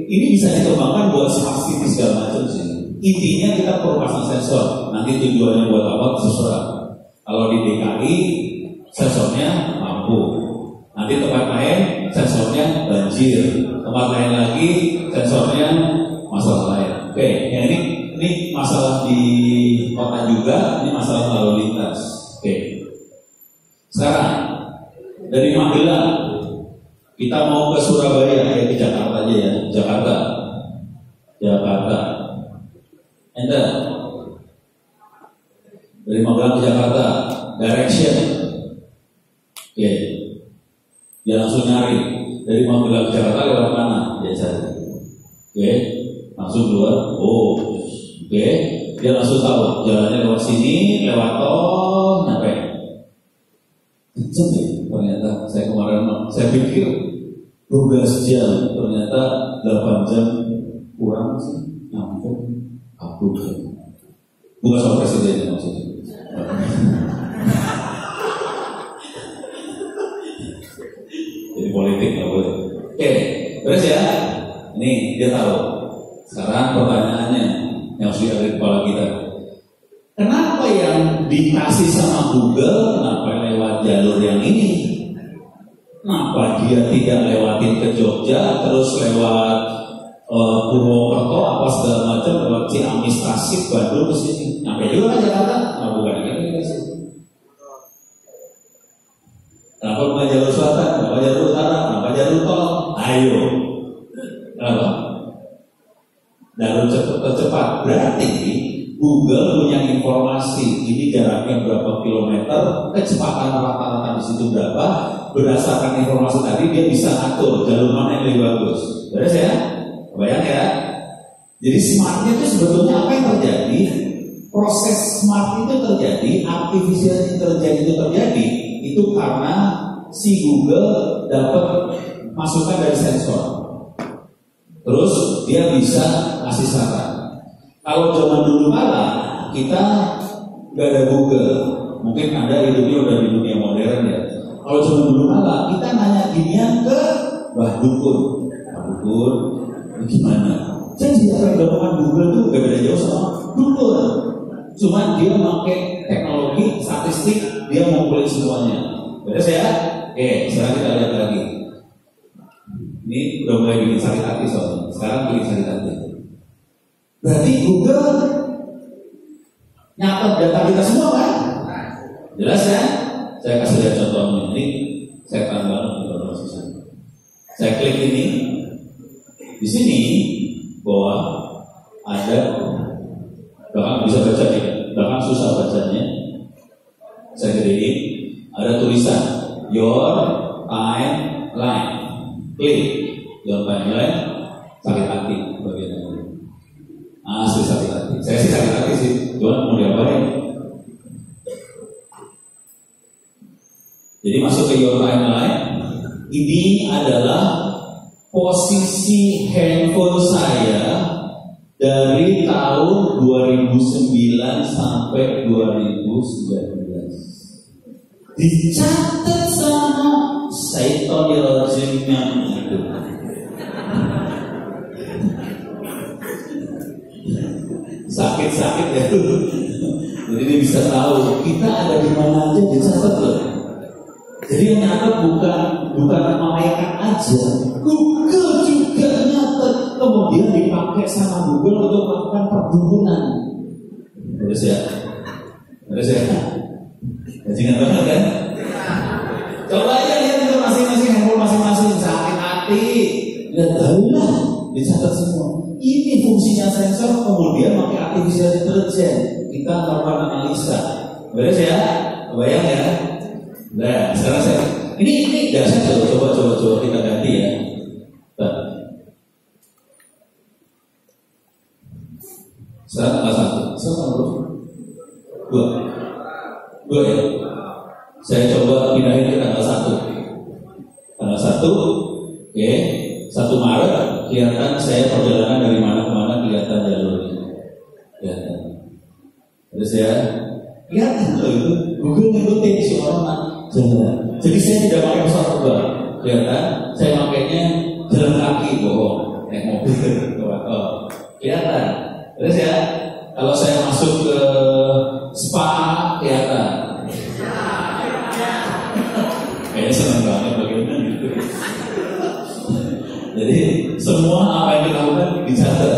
ini bisa dikembangkan buat smart city segala macam sih. Intinya kita perlu pasang sensor. Nanti tujuannya buat apa? Terserah. Kalau di DKI sensornya lampu. Nanti tempat lain sensornya banjir. Tempat lain lagi sensornya masalah lain. Oke, ya ini masalah di kota kota juga, ini masalah lalu lintas. Oke. Sekarang dari Magelang kita mau ke Surabaya, ke Jakarta aja ya, Jakarta. Enter. Dari Magelang ke Jakarta, direction. Oke. Dia langsung nyari dari Magelang ke Jakarta lewat mana? Dia cari. Oke. Langsung keluar. Oh. Oke. Dia langsung tahu jalannya lewat sini, lewat tol, nyampe. Ternyata saya kemarin saya pikir 12 jam, ternyata 8 jam kurang sih, nyampe. Aku bukan soal presiden maksudnya. Jadi politik nggak boleh. Oke, terus ya, ini dia tahu. Sekarang pertanyaannya yang harus ada di kepala kita. Kenapa yang dikasih sama Google, kenapa lewat jalur yang ini? Kenapa dia tidak lewatin ke Jogja, terus lewat Purwokerto, apa segala macam, lewat Ciamis, Tasik, Bandung ke sini? Nyampe juga kan Jakarta? Nah, bukan ini ke sini. Kenapa bukan jalur selatan? Kenapa jalur utara? Kenapa jalur tol? Ayo. Kenapa? Jalur tercepat. Berarti Google punya informasi ini jaraknya berapa kilometer, kecepatan rata-rata di situ berapa. Berdasarkan informasi tadi dia bisa atur jalur mana yang lebih bagus. Beres ya? Bayang ya? Jadi smartnya itu sebetulnya apa yang terjadi? Proses smart itu terjadi, artificial intelligence itu terjadi, itu karena si Google dapat masukan dari sensor. Terus dia bisa kasih saran. Kalau zaman dulu kala kita nggak ada Google, mungkin Anda hidupnya udah di dunia modern ya. Kalau zaman dulu kala kita nanya ginian ke Mbah Dukun, gimana? Jadi apa yang dilakukan Google tuh gak beda jauh sama Dukun. Cuman dia pakai teknologi statistik, dia ngumpulin semuanya. Beres ya? Oke, sekarang kita lihat lagi. Ini udah mulai bikin sakit hati soalnya. Sekarang bikin sakit hati. Berarti Google nyatet data kita semua kan? Jelas ya? Saya kasih lihat contohnya. Ini saya tambah untuk susah. Saya klik ini. Di sini bawah ada, bahkan bisa baca ya, bahkan susah bacanya. Saya gedein, ada tulisan Your Timeline. Klik Your Timeline, sakit hati bagian ini. Asli sakit hati. Saya sih sakit hati sih. Tuhan mau diapain? Jadi masuk ke Your Timeline. Ini adalah posisi handphone saya dari tahun 2009 sampai 2019. Dicatat sama Saitonirojimnya itu. Sakit-sakit ya. Jadi dia bisa tahu kita ada di mana aja, dicatat loh. Jadi yang nyatet bukan malaikat aja, Google juga nyatet, kemudian dipakai sama Google untuk melakukan perdukunan. Terus ya, bajingan banget kan? Coba aja lihat itu masing-masing handphone masing-masing, sakit hati, lihat lah, dicatat semua. Ini fungsinya sensor, kemudian pakai artificial intelligence, kita melakukan analisa. Beres ya, bayang ya. Nah, sekarang saya ini dasar coba kita ganti ya. Sekarang tanggal 1, sekarang dua ya. Saya coba pindahin ke tanggal 1. Tanggal 1, oke, 1 Maret kelihatan saya perjalanan dari mana ke mana, kelihatan jalurnya. Kelihatan. Terus ya, kelihatan loh itu Google ngikutin si orang jalan. Jadi saya tidak pakai pesawat terbang, kelihatan. Saya pakainya jalan kaki, bohong, naik mobil ke wakil. Kelihatan. Terus ya, kalau saya masuk ke spa, kelihatan. Kayaknya senang banget bagaimana gitu. Jadi semua apa yang kita lakukan dicatat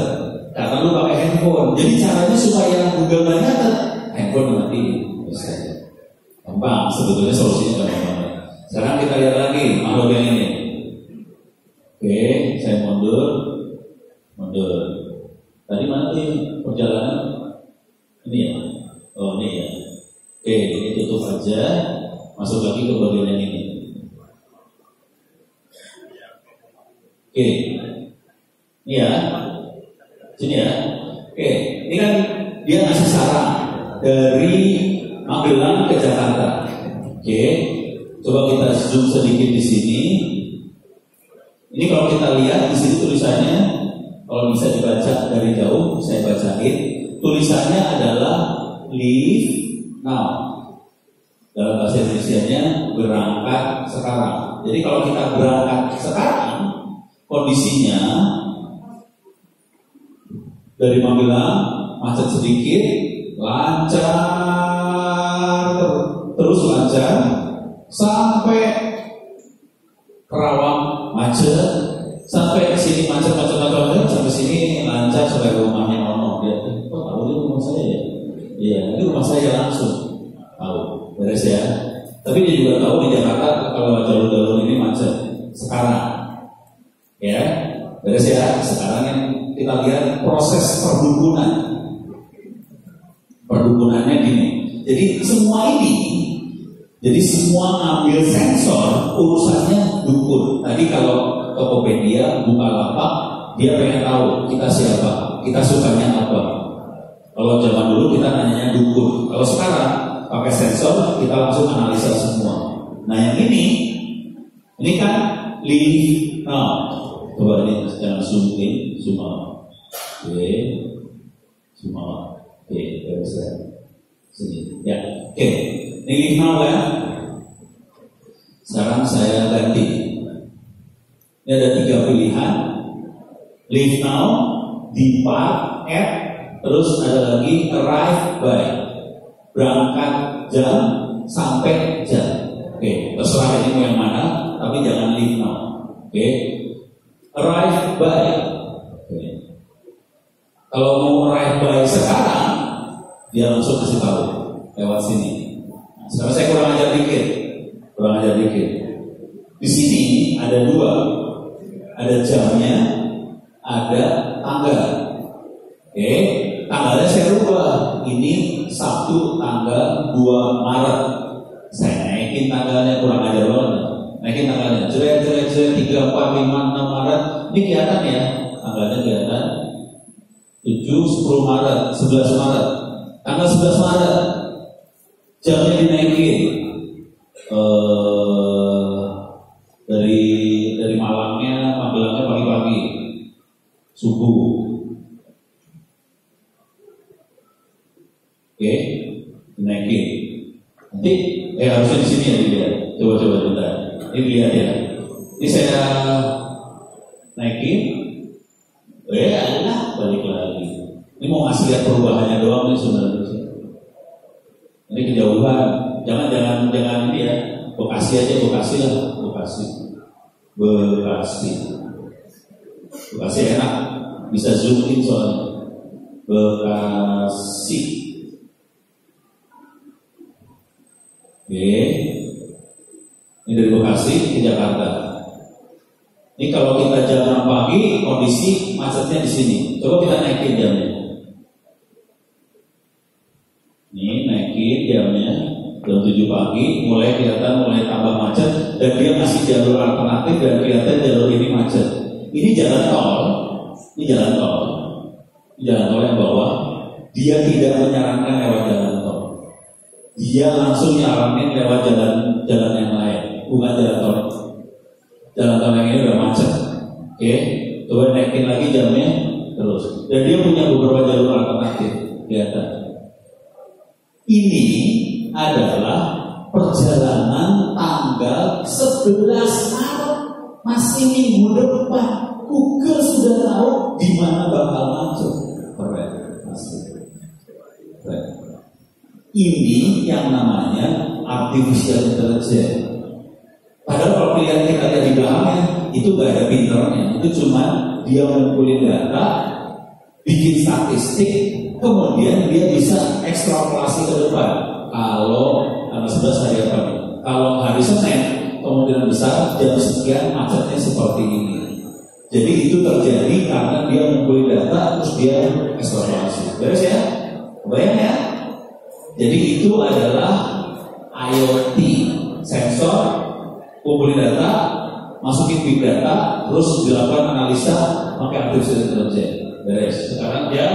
karena lu pakai handphone. Jadi caranya supaya Google nggak nyatet, handphone matiin. Gampang, sebetulnya solusinya gampang banget. Sekarang kita lihat lagi makhluk yang ini. Oke, saya mundur. Tadi mana tuh perjalanan? Ini ya. Oh ini ya. Oke, ini tutup aja. Masuk lagi ke bagian yang ini. Oke, ini ya. Sini ya. Oke, ini kan dia ngasih saran dari Magelang ke Jakarta. Oke, coba kita zoom sedikit di sini. Ini kalau kita lihat di sini tulisannya, kalau bisa dibaca dari jauh, saya bacain. Tulisannya adalah leave now. Dalam bahasa Indonesianya berangkat sekarang. Jadi kalau kita berangkat sekarang, kondisinya dari Magelang macet sedikit, lancar, terus lancar sampai Kerawang macet, sampai sini macet, sampai sini lancar sampai rumahnya Ono. Dia, kok tahu ini rumah saya ya? Iya, ini rumah saya langsung. Tahu, beres ya. Tapi dia juga tahu di Jakarta kalau jalur-jalur ini macet. Sekarang, ya, beres ya. Sekarang yang kita lihat proses perdukunan. Perdukunannya gini. Jadi semua ngambil sensor urusannya dukun. Tadi kalau Tokopedia, Bukalapak, dia pengen tahu kita siapa, kita sukanya apa. Kalau zaman dulu kita nanyanya dukun. Kalau sekarang pakai sensor kita langsung analisa semua. Nah yang ini kan leave now. Coba ini jangan zoom in, zoom out. Oke, zoom out. Oke, bisa sini. Ya, oke. Ini leave now ya. Sekarang saya ganti. Ini ada 3 pilihan. Leave now, depart at, terus ada lagi arrive by. Berangkat jam sampai jam. Oke, terserah ini mau yang mana, tapi jangan leave now. Oke. Arrive by. Oke. Kalau mau arrive by sekarang, dia langsung kasih tahu lewat sini. Nah, sekarang saya kurang ajar dikit. Di sini ada 2, ada jamnya, ada tanggal. Oke, tanggalnya saya rubah. Ini Sabtu tanggal 2 Maret. Saya naikin tanggalnya, kurang ajar banget. Naikin tanggalnya, jelek 3, 4, 5, 6 Maret. Ini kelihatan ya, tanggalnya kelihatan. 7, 10 Maret, 11 Maret. Tanggal 11 Maret, jamnya dinaikin. Dari Magelangnya pagi-pagi, subuh. Oke, dinaikin. Nanti harusnya di sini ya dilihat. Coba bentar. Ini dilihat ya. Ini saya naikin. Balik lagi. Ini mau ngasih lihat perubahannya doang nih sebenarnya. Ini kejauhan. Jangan ini ya. Bekasi aja, Bekasi enak. Bisa zoom in soalnya. Bekasi. Oke. Ini dari Bekasi ke Jakarta. Ini kalau kita jam 6 pagi, kondisi macetnya di sini. Coba kita naikin jamnya. Ini naikin jamnya. Jam 7 pagi mulai kelihatan, mulai tambah macet, dan dia masih jalur alternatif dan kelihatan jalur ini macet. Ini jalan tol yang bawah. Dia tidak menyarankan lewat jalan tol. Dia langsung nyaranin lewat jalan yang lain, bukan jalan tol. Jalan tol yang ini udah macet. Oke, coba naikin lagi jamnya terus. Dan dia punya beberapa jalur alternatif, kelihatan. Ini adalah perjalanan tanggal 11 Maret, masih minggu depan. Google sudah tahu di mana bakal macet. Keren, keren. Ini yang namanya artificial intelligence. Padahal kalau kita lihat di belakangnya, itu gak ada pinternya. Itu cuma dia mengumpulin data, bikin statistik, kemudian dia bisa ekstrapolasi ke depan. Kalau tanggal 11 hari apa nih? Kalau hari Senin, kemungkinan besar jam sekian macetnya seperti ini. Jadi itu terjadi karena dia mengumpulkan data terus dia ekstrapolasi. Beres ya? Bayang ya? Jadi itu adalah IoT, sensor, kumpulin data, masukin big data, terus dilakukan analisa pakai artificial intelligence. Beres. Sekarang jam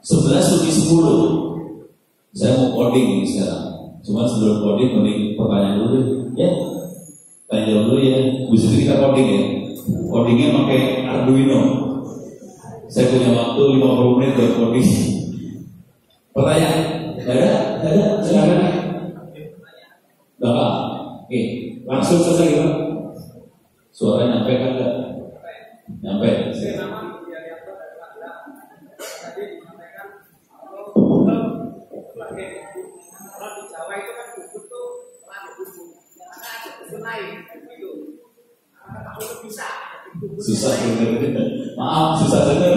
11:10. Saya mau coding ini sekarang. Cuma sebelum coding mending pertanyaan dulu ya. Tanya dulu ya. Bisa kita coding ya. Codingnya pakai Arduino. Saya punya waktu 50 menit buat coding. Pertanyaan? Ada? Silakan. Bapak. Oke, langsung selesai gitu. Suara nyampe kan enggak? Nyampe. Susah dengar. Maaf, susah dengar.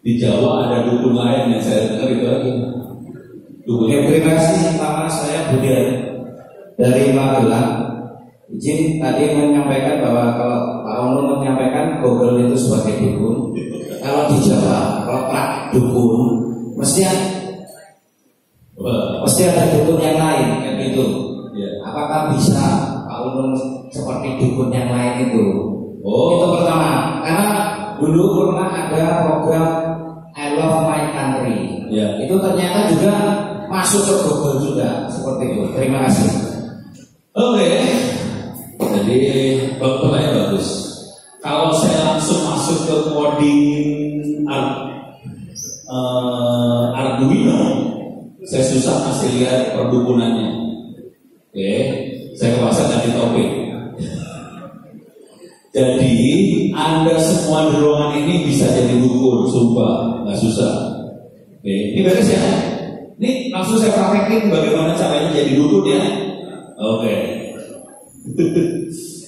Di Jawa ada dukun lain yang saya dengar itu lagi. Dukunnya Terima kasih. Pertama saya Budian dari Magelang. Izin tadi menyampaikan bahwa kalau Pak Ono menyampaikan Google itu sebagai dukun. Kalau di Jawa, kalau praktik dukun, mesti ada dukun yang lain kan itu. Ya. Apakah bisa Pak Ono seperti dukun yang lain itu? Oh, Itu pertama. Karena dulu pernah ada program I Love My Country. Ya. Itu ternyata juga masuk ke Google juga seperti itu. Terima kasih. Oke. Jadi pertanyaan bagus. Kalau saya langsung masuk ke coding Arduino, saya susah kasih lihat perdukunannya. Oke, saya kepaksa ganti topik. Jadi Anda semua di ruangan ini bisa jadi dukun, sumpah, nggak susah. Oke, ini beres ya. Ini langsung saya praktekin bagaimana caranya jadi dukun ya. Oke.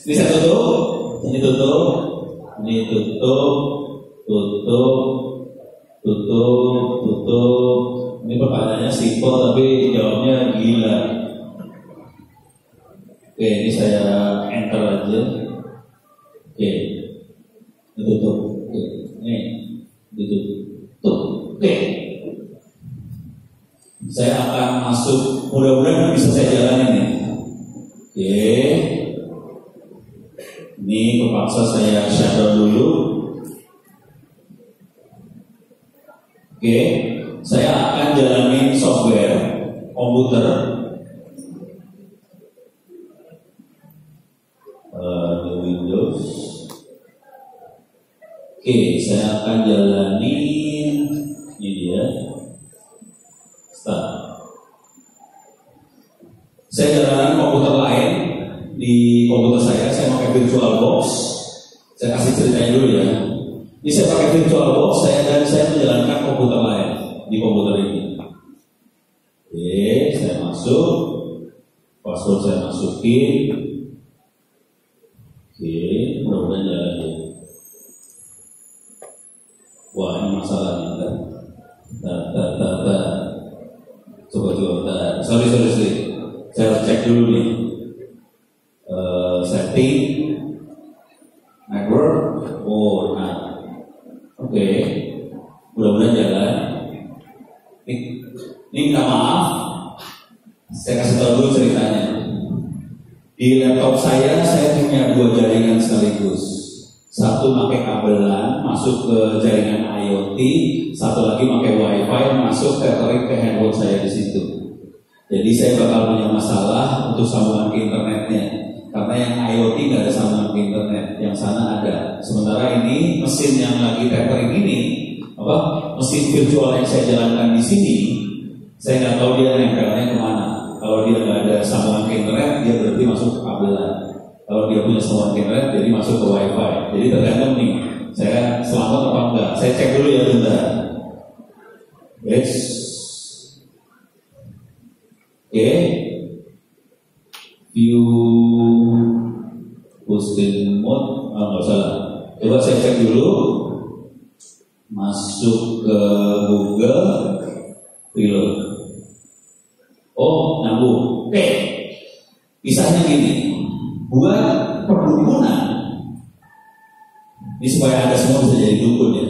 Ini saya tutup, ini tutup, ini tutup, tutup. Ini pertanyaannya simpel tapi jawabnya gila. Oke, ini saya enter aja. Oke, ini tutup. Oke, ini ditutup. Oke. Saya akan masuk, mudah-mudahan bisa saya jalanin nih. Oke. Ini kepaksa saya shutdown dulu. Oke. Saya akan jalanin software komputer. Windows. Oke, saya akan jalanin ini dia. Saya jalanin komputer lain di komputer saya pakai VirtualBox. Saya kasih ceritanya dulu ya. Ini saya pakai VirtualBox dan saya menjalankan komputer lain di komputer ini. Oke, saya masuk, password saya masukin. Oke, mudah-mudahan jalan ya. Wah, ini masalahnya. Coba. Sorry. Saya harus cek dulu nih. Setting, network. Oh, nah. Oke. Mudah-mudahan jalan. Ini minta maaf. Saya kasih tahu dulu ceritanya. Di laptop saya punya 2 jaringan sekaligus. Satu pakai kabelan masuk ke jaringan IoT, satu lagi pakai WiFi masuk tethering ke handphone saya di situ. Jadi saya bakal punya masalah untuk sambungan ke internetnya, karena yang IoT nggak ada sambungan ke internet, yang sana ada. Sementara ini mesin yang lagi tethering ini, mesin virtual yang saya jalankan di sini, saya nggak tahu dia nempelnya kemana. Kalau dia nggak ada sambungan ke internet, dia berarti masuk ke kabelan. Kalau dia punya sambungan ke internet, jadi masuk ke WiFi. Jadi tergantung nih, saya selamat apa enggak. Saya cek dulu ya bentar. Yes. Oke. View posting mode, nggak salah. Coba saya cek dulu. Masuk ke Google, reload. Oh, nyambung. Oke. Kisahnya gini. Buat perdukunan. Ini supaya Anda semua bisa jadi dukun ya.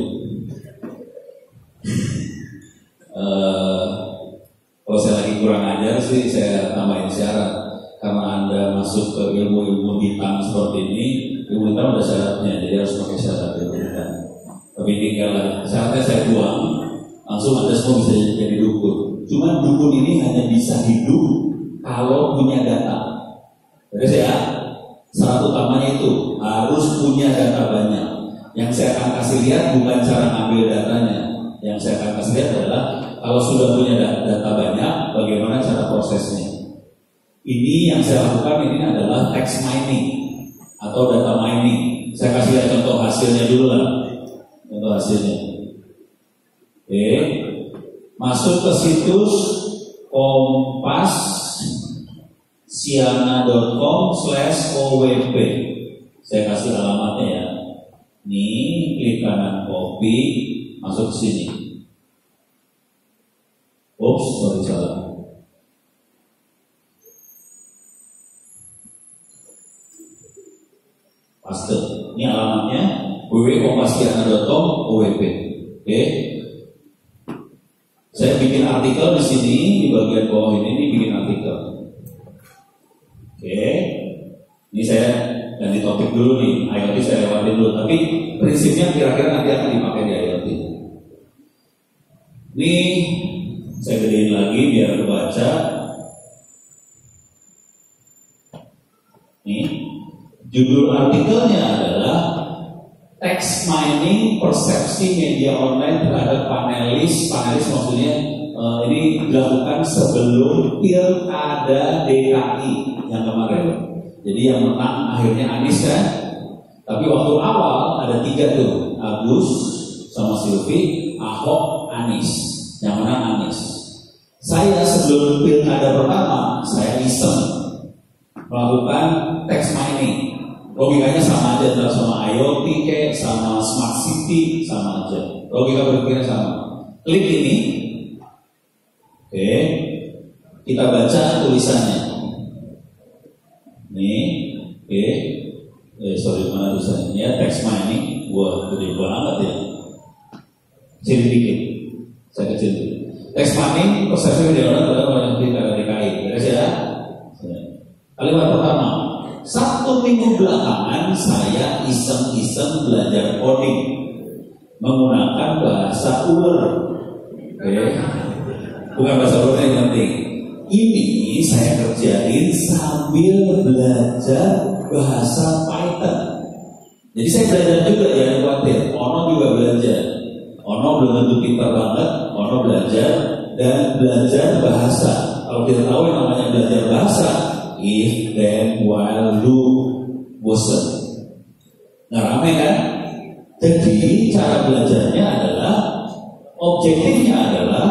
Kalau saya lagi kurang ajar sih saya tambahin syarat. Karena Anda masuk ke ilmu-ilmu hitam seperti ini, ilmu hitam ada syaratnya, jadi harus pakai syarat ilmu hitam. Tapi tinggal syaratnya saya buang, langsung Anda semua bisa jadi dukun. Cuma dukun ini hanya bisa hidup kalau punya data. Jadi ya, syarat utamanya itu harus punya data banyak. Yang saya akan kasih lihat bukan cara ngambil datanya. Yang saya akan kasih lihat adalah kalau sudah punya data banyak, bagaimana cara prosesnya. Ini yang saya lakukan ini adalah text mining atau data mining. Saya kasih lihat contoh hasilnya dulu lah. Contoh hasilnya. Oke. Masuk ke situs kompasiana.com/owp. Saya kasih alamatnya ya. Nih, klik kanan copy, masuk ke sini. Oops, sorry salah. Paste. Ini alamatnya www.kompasiana.com/owp. Oke. Saya bikin artikel di sini di bagian bawah ini bikin artikel. Oke. Ini saya ganti topik dulu nih. IoT saya lewatin dulu. Tapi prinsipnya kira-kira nanti akan dipakai di IoT. Ini saya gedein lagi biar kebaca. Nih. Judul artikelnya adalah text mining persepsi media online terhadap panelis. Panelis maksudnya ini dilakukan sebelum pilkada DKI yang kemarin. Jadi yang menang akhirnya Anies kan. Tapi waktu awal ada 3 tuh, Agus sama Silvi, Ahok, Anies. Yang menang Anies. Saya sebelum pilkada pertama saya iseng melakukan text mining. Logikanya sama aja, antara sama IoT kayak sama smart city sama aja. Logika berpikirnya sama. Klik ini, oke, kita baca tulisannya. Nih, oke, sorry mana tulisannya? Ya text mining, gua gede banget ya. Kecil dikit, saya kecil dikit. Text mining persepsi media online adalah banyak DKI. Beres ya. Kalimat pertama. 1 minggu belakangan saya iseng-iseng belajar coding menggunakan bahasa ular. Oke. Bukan bahasa ular yang penting. Ini saya kerjain sambil belajar bahasa Python. Jadi saya belajar juga ya, khawatir. Ono juga belajar. Ono belum tentu pintar banget. Ono belajar dan belajar bahasa. Kalau kita tahu yang namanya belajar bahasa, if, then, while, do, bosen. Nah rame kan? Jadi cara belajarnya adalah, objektifnya adalah,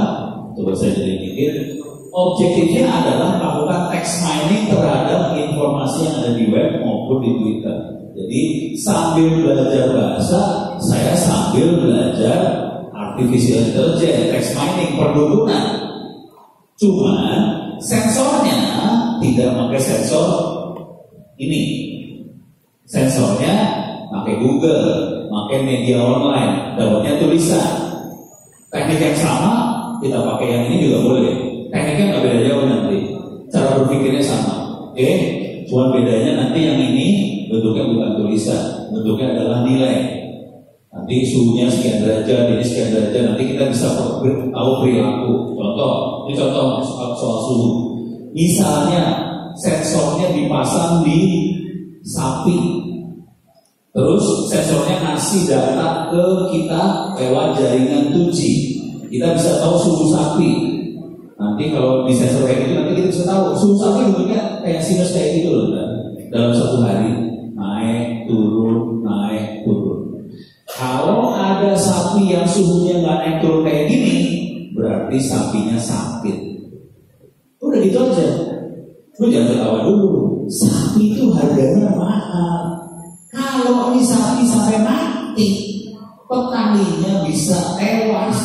coba saya jadi mikir, objektifnya adalah melakukan text mining terhadap informasi yang ada di web maupun di Twitter. Jadi sambil belajar bahasa, saya sambil belajar artificial intelligence, text mining, perdukunan. Cuman sensornya tidak pakai sensor ini. Sensornya pakai Google, pakai media online, dapatnya tulisan. Teknik yang sama kita pakai yang ini juga boleh. Tekniknya nggak beda jauh nanti. Cara berpikirnya sama. Oke, cuma bedanya nanti yang ini bentuknya bukan tulisan, bentuknya adalah nilai. Nanti suhunya sekian derajat, ini sekian derajat. Nanti kita bisa tahu perilaku. Contoh, ini contoh soal suhu. Misalnya sensornya dipasang di sapi, terus sensornya ngasih data ke kita lewat jaringan 2G. Kita bisa tahu suhu sapi. Nanti kalau di sensor kayak gitu nanti kita bisa tahu suhu sapi bentuknya kayak sinus kayak gitu loh. Dalam 1 hari naik turun naik turun. Kalau ada sapi yang suhunya nggak naik turun kayak gini, berarti sapinya sakit. Udah gitu aja. Lu jangan ketawa dulu. Sapi itu harganya mahal. Kalau ini sapi sampai mati, petaninya bisa tewas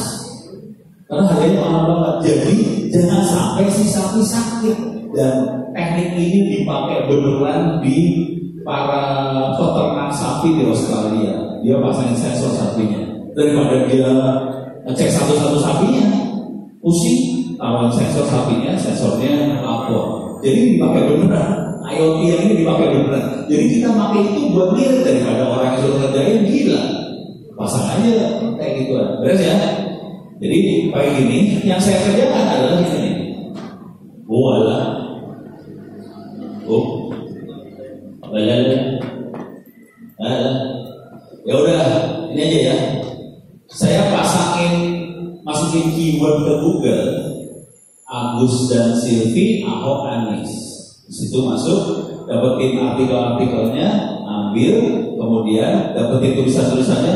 karena harganya mahal banget. Jadi jangan sampai si sapi sakit. Dan teknik ini dipakai beneran di para peternak sapi di Australia. Dia pasangin sensor sapinya. Daripada dia ngecek satu-satu sapinya, pusing, taruhin sensor sapinya, sensornya lapor. Jadi dipakai beneran. IoT yang ini dipakai beneran. Jadi kita pakai itu buat lihat daripada orang yang sudah ngerjain gila. Pasang aja kayak gituan. Beres ya? Jadi kayak gini, yang saya kerjakan adalah ini. Walah. Ya udah, ini aja ya. Saya masukin keyword ke Google, Agus dan Silvi, Ahok, Anies. Di situ masuk, dapetin artikel-artikelnya, ambil, kemudian dapetin tulisan-tulisannya,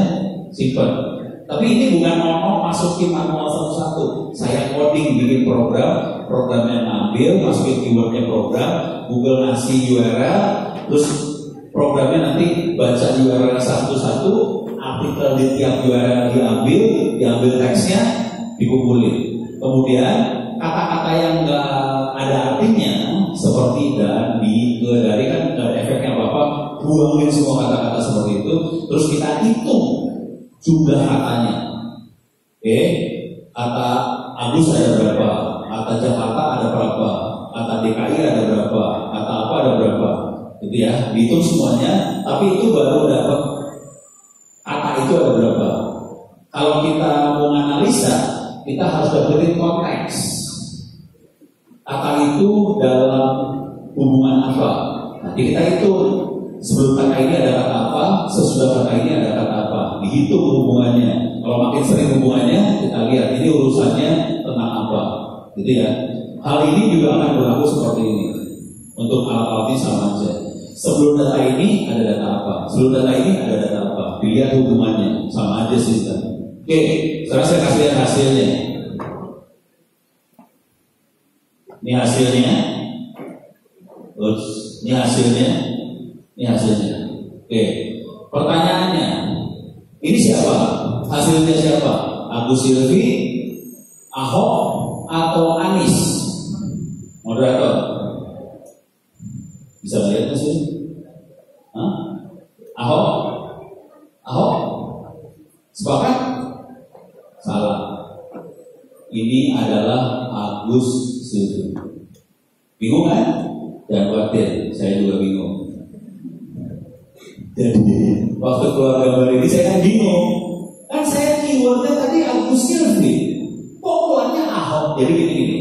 simpan. Tapi ini bukan ngomong masukin manual satu-satu. Saya coding, bikin programnya ngambil, masukin keywordnya program, Google ngasih URL, terus programnya nanti baca URL satu-satu, artikel di tiap URL diambil teksnya, dikumpulin. Kemudian kata-kata yang nggak ada artinya, seperti dan, di, ke, dari kan nggak ada efeknya apa-apa, buangin semua kata-kata seperti itu, terus kita hitung jumlah katanya. Oke, kata Agus ada berapa, kata Jakarta ada berapa, kata DKI ada berapa, kata apa ada berapa, gitu ya, dihitung semuanya. Tapi itu baru dapat kata itu ada berapa. Kalau kita mau analisa, kita harus dapetin konteks. Kata itu dalam hubungan apa? Nanti kita hitung. Sebelum kata ini ada kata apa, sesudah kata ini ada kata apa, dihitung hubungannya. Kalau makin sering hubungannya, kita lihat ini urusannya tentang apa, gitu ya. Hal ini juga akan berlaku seperti ini. Untuk alat-alat ini sama aja. Sebelum data ini ada data apa, sebelum data ini ada data apa, dilihat hubungannya, sama aja sistem. Oke, sekarang saya kasih lihat hasilnya. Ini hasilnya. Terus ini hasilnya. Ini hasilnya. Oke. Pertanyaannya, ini siapa? Hasilnya siapa? Agus Silvi, Ahok, atau Anies? Moderator, bisa lihat hasilnya? Ahok? Ahok? Sepakat? Salah. Ini adalah Agus Silvi. Bingung kan? Jangan khawatir, saya juga bingung. Jadi waktu keluar gambar ini saya kan bingung. Kan saya keywordnya tadi Agus Silvi, pokoknya Ahok. Jadi gini.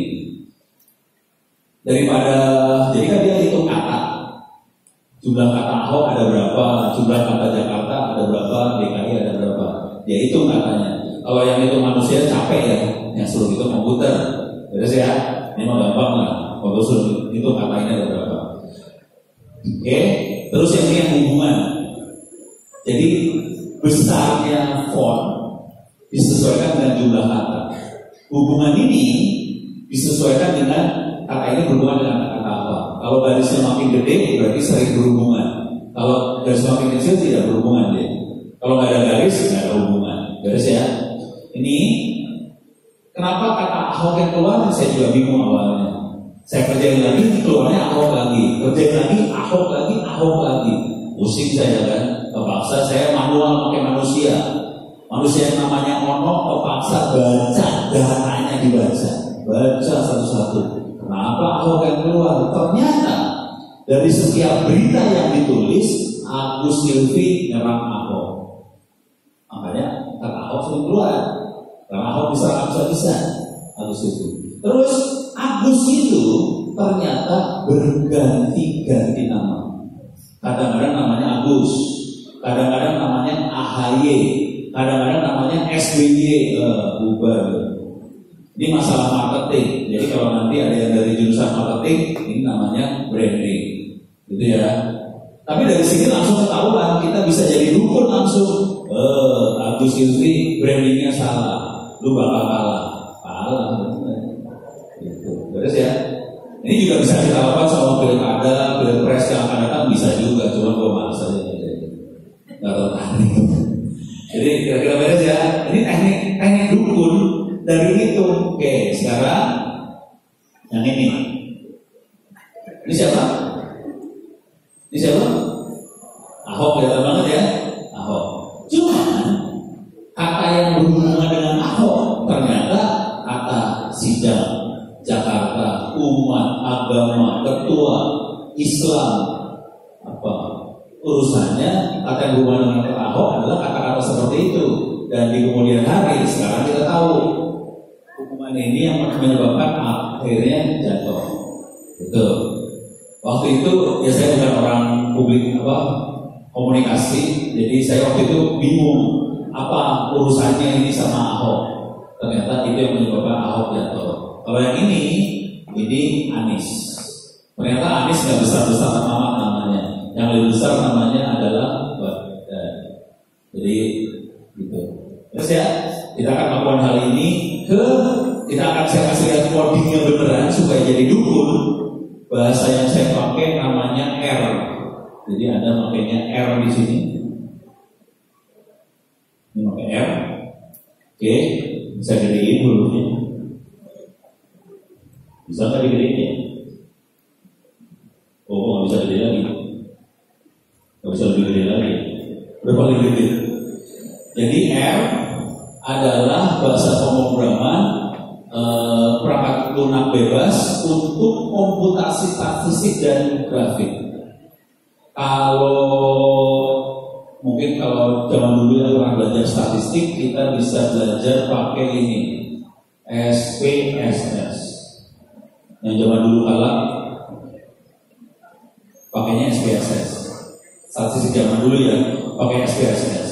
Jadi kan dia hitung kata. Jumlah kata Ahok ada berapa, jumlah kata Jakarta ada berapa, DKI ada berapa. Dia hitung katanya. Kalau yang itu manusia capek ya, yang suruh itu komputer. Terus ya, ini mah gampang lah. Kalau suruh itu kata ini ada berapa. Oke, terus yang ini yang hubungan. Jadi besarnya font disesuaikan dengan jumlah kata. Hubungan ini disesuaikan dengan kata ini berhubungan dengan kata apa. Kalau garisnya makin gede berarti sering berhubungan. Kalau garis makin kecil tidak berhubungan dia. Kalau nggak ada garis nggak ada hubungan. Garis ya. Ini kenapa kata Ahok yang keluar? Saya juga bingung awalnya. Saya kerjain lagi, keluarnya Ahok lagi. Kerjain lagi, Ahok lagi, Ahok lagi. Pusing saya kan. Kepaksa saya manual pakai manusia. Manusia yang namanya Ono kepaksa baca datanya dibaca. Baca satu-satu. Kenapa Ahok yang keluar? Ternyata dari setiap berita yang ditulis Agus Silvi nyerang Ahok. Makanya kata Ahok sering keluar. Karena Ahok bisa habis-habisan Agus itu. Terus Agus itu ternyata berganti-ganti nama. Kadang-kadang namanya Agus, kadang-kadang namanya AHY, kadang-kadang namanya SBY, bubar. Ini masalah marketing. Jadi kalau nanti ada yang dari jurusan marketing, ini namanya branding, gitu ya. Tapi dari sini langsung ketahuan, kita bisa jadi dukun langsung. Agus Silvi brandingnya salah, lu bakal kalah, gitu. Terus ya. Ini juga bisa kita lakukan sama pilkada, pilpres yang akan datang bisa juga, cuma gue malas aja. Nggak tertarik. Jadi Jadi kira-kira beres ya. Ini teknik dukun dari itu. Oke, sekarang yang ini. Ini siapa? Ini siapa? Ahok, kelihatan banget ya. Ahok. Cuma kata yang berhubungan dengan Ahok ternyata kata sidang, Jakarta, umat, agama, ketua, Islam, apa urusannya. Kata yang berhubungan dengan Ahok adalah kata-kata seperti itu. Dan di kemudian hari sekarang kita tahu hukuman ini yang menyebabkan akhirnya jatuh. Betul. Waktu itu ya saya bukan orang publik komunikasi, jadi saya waktu itu bingung apa urusannya ini sama Ahok. Ternyata itu yang menyebabkan Ahok jatuh. Kalau yang ini Anies. Ternyata Anies nggak besar-besar amat namanya. Yang lebih besar namanya adalah Badan. Jadi gitu. Terus ya kita akan melakukan hal ini kita akan saya kasih lihat codingnya beneran supaya jadi dukun. Bahasa yang saya pakai namanya R. Jadi ada makanya R di sini. Ini pakai R. Oke, bisa gedein hurufnya. Bisa nggak digedein ya? Oh, nggak bisa gede lagi. Nggak bisa lebih gede lagi. Udah paling gede. Jadi R adalah bahasa pemrograman perangkat lunak bebas untuk komputasi statistik dan grafik. Mungkin kalau zaman dulu yang pernah belajar statistik, kita bisa belajar pakai ini SPSS. Yang zaman dulu kalah pakainya SPSS. Statistik zaman dulu ya pakai SPSS.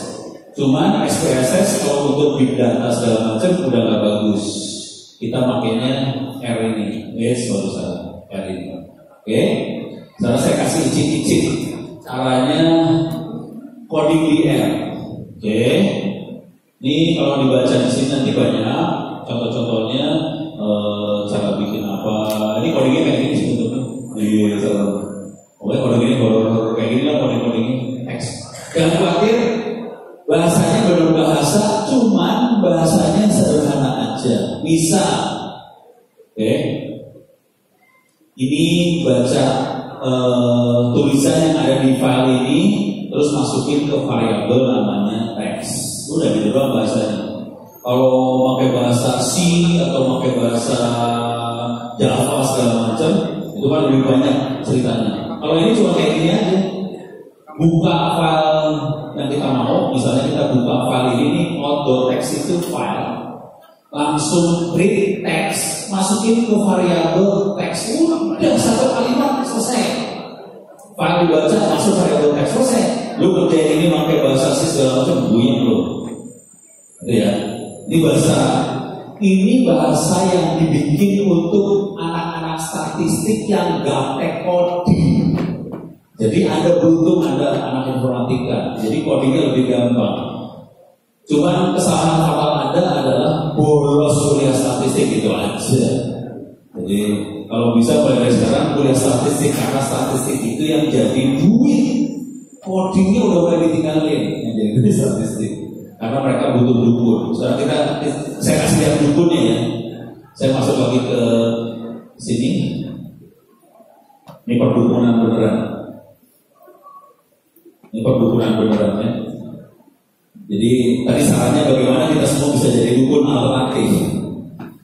Cuman SPSS kalau untuk big data segala macam udah gak bagus. Kita makainya R ini, baru salah R ini. Oke, sekarang saya kasih icip-icip caranya coding di R. Oke, ini kalau dibaca di sini nanti banyak contoh-contohnya, cara bikin apa. Ini codingnya kayak gini sebetulnya. Iya, oke, coding ini baru kayak gini lah, coding-codingnya teks. Jangan khawatir, bahasanya belum bahasa, cuman bahasanya sederhana aja. Misal, oke, ini baca tulisan yang ada di file ini, terus masukin ke variabel namanya teks. Udah gitu doang bahasanya. Kalau pakai bahasa C atau pakai bahasa Java segala macam, itu kan lebih banyak ceritanya. Kalau ini cuma kayak gini aja. Buka file yang kita mau, misalnya kita buka file ini, out.txt itu file. Langsung read text, masukin ke variabel text. Udah satu kalimat selesai. File dibaca, masuk variabel text, selesai. Lu kerjain ini pakai bahasa C segala macam, buyang lu. Itu ya. Ini bahasa yang dibikin untuk anak-anak statistik yang gaptek coding. Jadi Anda beruntung Anda anak informatika, jadi codingnya lebih gampang. Cuman kesalahan fatal Anda adalah bolos kuliah statistik, itu aja. Jadi kalau bisa mulai dari sekarang kuliah statistik, karena statistik itu yang jadi duit. Codingnya udah mulai ditinggalin yang jadi duit statistik, karena mereka butuh dukun. Sekarang saya kasih lihat dukunnya ya. Saya masuk lagi ke sini. Ini perdukunan beneran. Ini perdukunan beneran ya. Jadi tadi sarannya bagaimana kita semua bisa jadi dukun alternatif.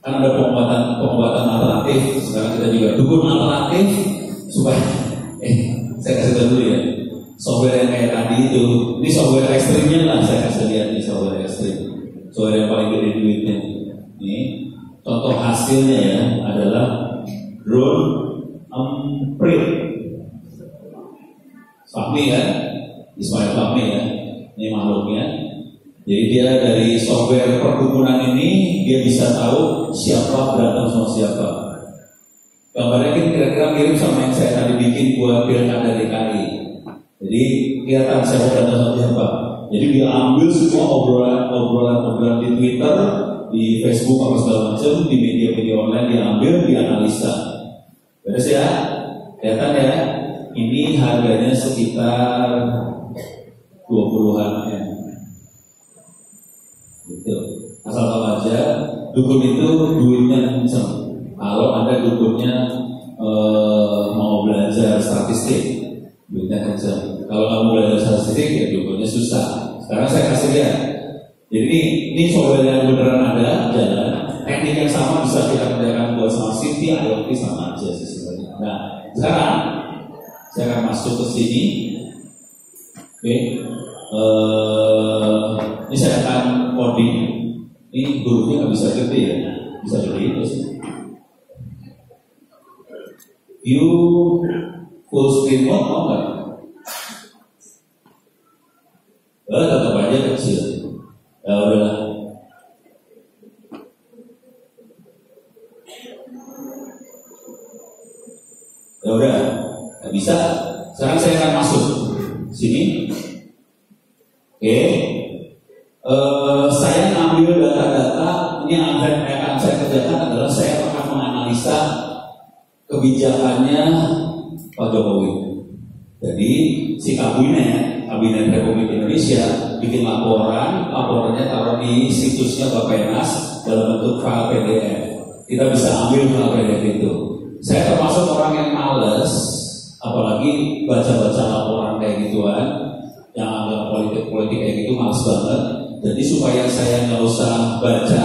Kan ada pengobatan alternatif. Sekarang kita juga dukun alternatif supaya saya kasih tahu dulu ya. Software yang kayak tadi itu, ini software ekstrimnya lah, saya kasih lihat nih software ekstrim. Software yang paling gede duitnya. Ini contoh hasilnya ya adalah drone print. Fahmi ya, Ismail Fahmi ya, ini makhluknya. Jadi dia dari software perdukunan ini dia bisa tahu siapa berantem sama siapa. Gambarnya kira-kira mirip sama yang saya tadi bikin buat pilkada DKI. Jadi kelihatan siapa berantem sama siapa. Jadi dia ambil semua obrolan di Twitter, di Facebook apa segala macam, di media-media online dia ambil, dianalisa. Beres ya, kelihatan ya. Ini harganya sekitar 20-an ya. Gitu. Asal tahu aja, dukun itu duitnya kenceng. Kalau Anda dukunnya mau belajar statistik, duitnya kenceng. Kalau kamu belajar statistik, ya dukunnya susah. Sekarang saya kasih lihat. Jadi ini software yang beneran ada, jalan. Teknik yang sama bisa kita kerjakan buat Smart City, IoT sama aja sih sebenarnya. Nah, sekarang saya akan masuk ke sini. Oke. Ini saya akan coding. Ini hurufnya nggak bisa gede ya, bisa gede itu sih. View full screen mode mau nggak? Tetap aja kecil. Ya udahlah. Ya udah, nggak bisa. Sekarang saya akan masuk sini. Oke. Saya ngambil data-data. Ini yang akan saya kerjakan adalah saya akan menganalisa kebijakannya Pak Jokowi. Jadi si kabinet Republik Indonesia bikin laporannya taruh di situsnya Bappenas dalam bentuk file PDF. Kita bisa ambil file PDF itu. Saya termasuk orang yang males, apalagi baca-baca laporan kayak gituan, yang agak politik kayak gitu males banget. Jadi supaya saya nggak usah baca,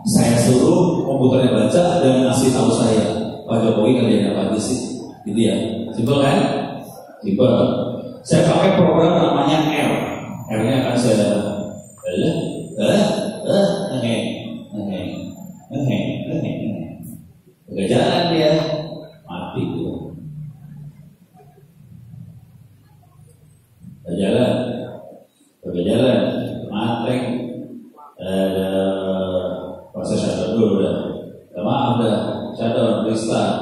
saya suruh komputernya baca dan ngasih tahu saya Pak Jokowi kerjanya apa aja sih, gitu ya. Simpel kan? Simpel. Saya pakai program namanya R. R-nya akan saya Gak jalan dia, mati dia. Gak jalan, mati. Proses shadow dulu udah. Maaf dah, shadow restart.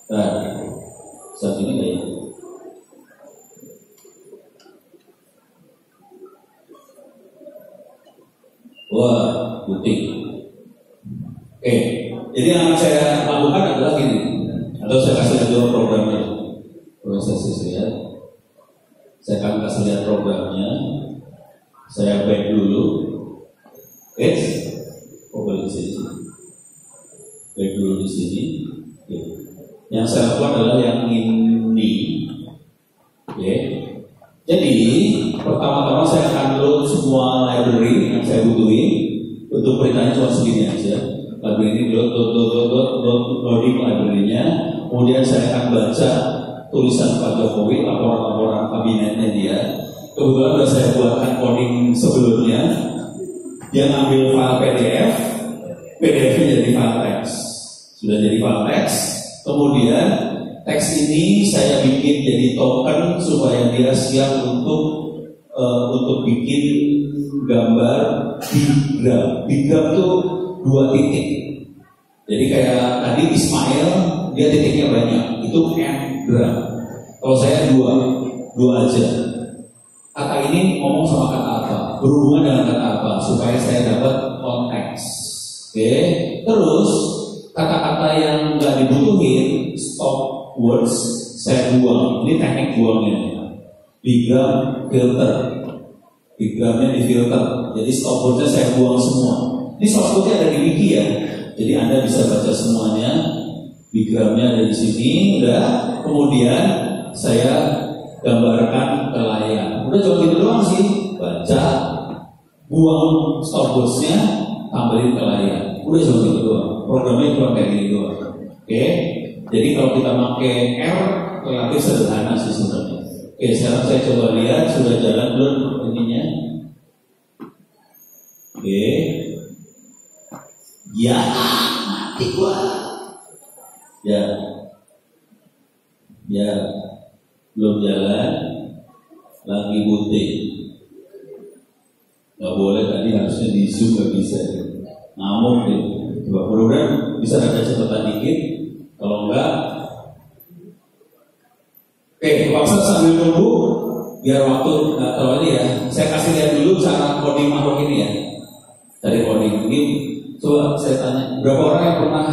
Nah, saat ini nggak ya? Wah, putih. Oke, jadi yang saya lakukan adalah gini, atau saya kasih lihat dulu programnya. Proses lihat. Saya akan kasih lihat programnya. Saya back dulu. Boleh di sini. Back dulu di sini. Oke. Yang saya lakukan adalah yang ini. Oke. Jadi pertama-tama saya akan load semua library yang saya butuhin. Untuk perintahnya cuma segini aja. Library ini loading library-nya. Kemudian saya akan baca tulisan Pak Jokowi, laporan-laporan kabinetnya dia. Kebetulan sudah saya buatkan coding sebelumnya. Dia ngambil file PDF, PDF-nya jadi file teks. Sudah jadi file teks. Kemudian teks ini saya bikin jadi token supaya dia siap untuk bikin gambar diagram. Diagram itu 2 titik. Jadi kayak tadi Ismail dia titiknya banyak, itu n-gram. Kalau saya 2 aja. Kata ini ngomong sama kata apa, berhubungan dengan kata apa, supaya saya dapat konteks. Oke, terus kata-kata yang nggak dibutuhin, stop words, saya buang. Ini teknik buangnya. Bigram filter, bigramnya di filter. Jadi stop wordsnya saya buang semua. Ini source code-nya ada di wiki ya. Jadi Anda bisa baca semuanya. Bigramnya ada di sini. Udah. Kemudian saya gambarkan ke layar. Udah cuma gitu doang sih. Baca, buang stop words-nya, tampilin ke layar. Udah cuma gitu doang. Programnya cuma kayak gini doang. Oke. Jadi kalau kita pakai R, relatif sederhana sih sebenarnya. Oke, sekarang saya coba lihat sudah jalan belum ininya. Oke. Ya, mati gua. Ya, belum jalan, lagi booting. Gak boleh tadi harusnya di zoom, gak bisa. Ngamuk deh. Coba mudah-mudahan bisa ada catatan dikit. Kalau enggak, oke, paksa sambil nunggu biar waktu nggak terlalu ya. Saya kasih lihat dulu cara coding makhluk ini ya. Dari coding ini, coba saya tanya, berapa orang yang pernah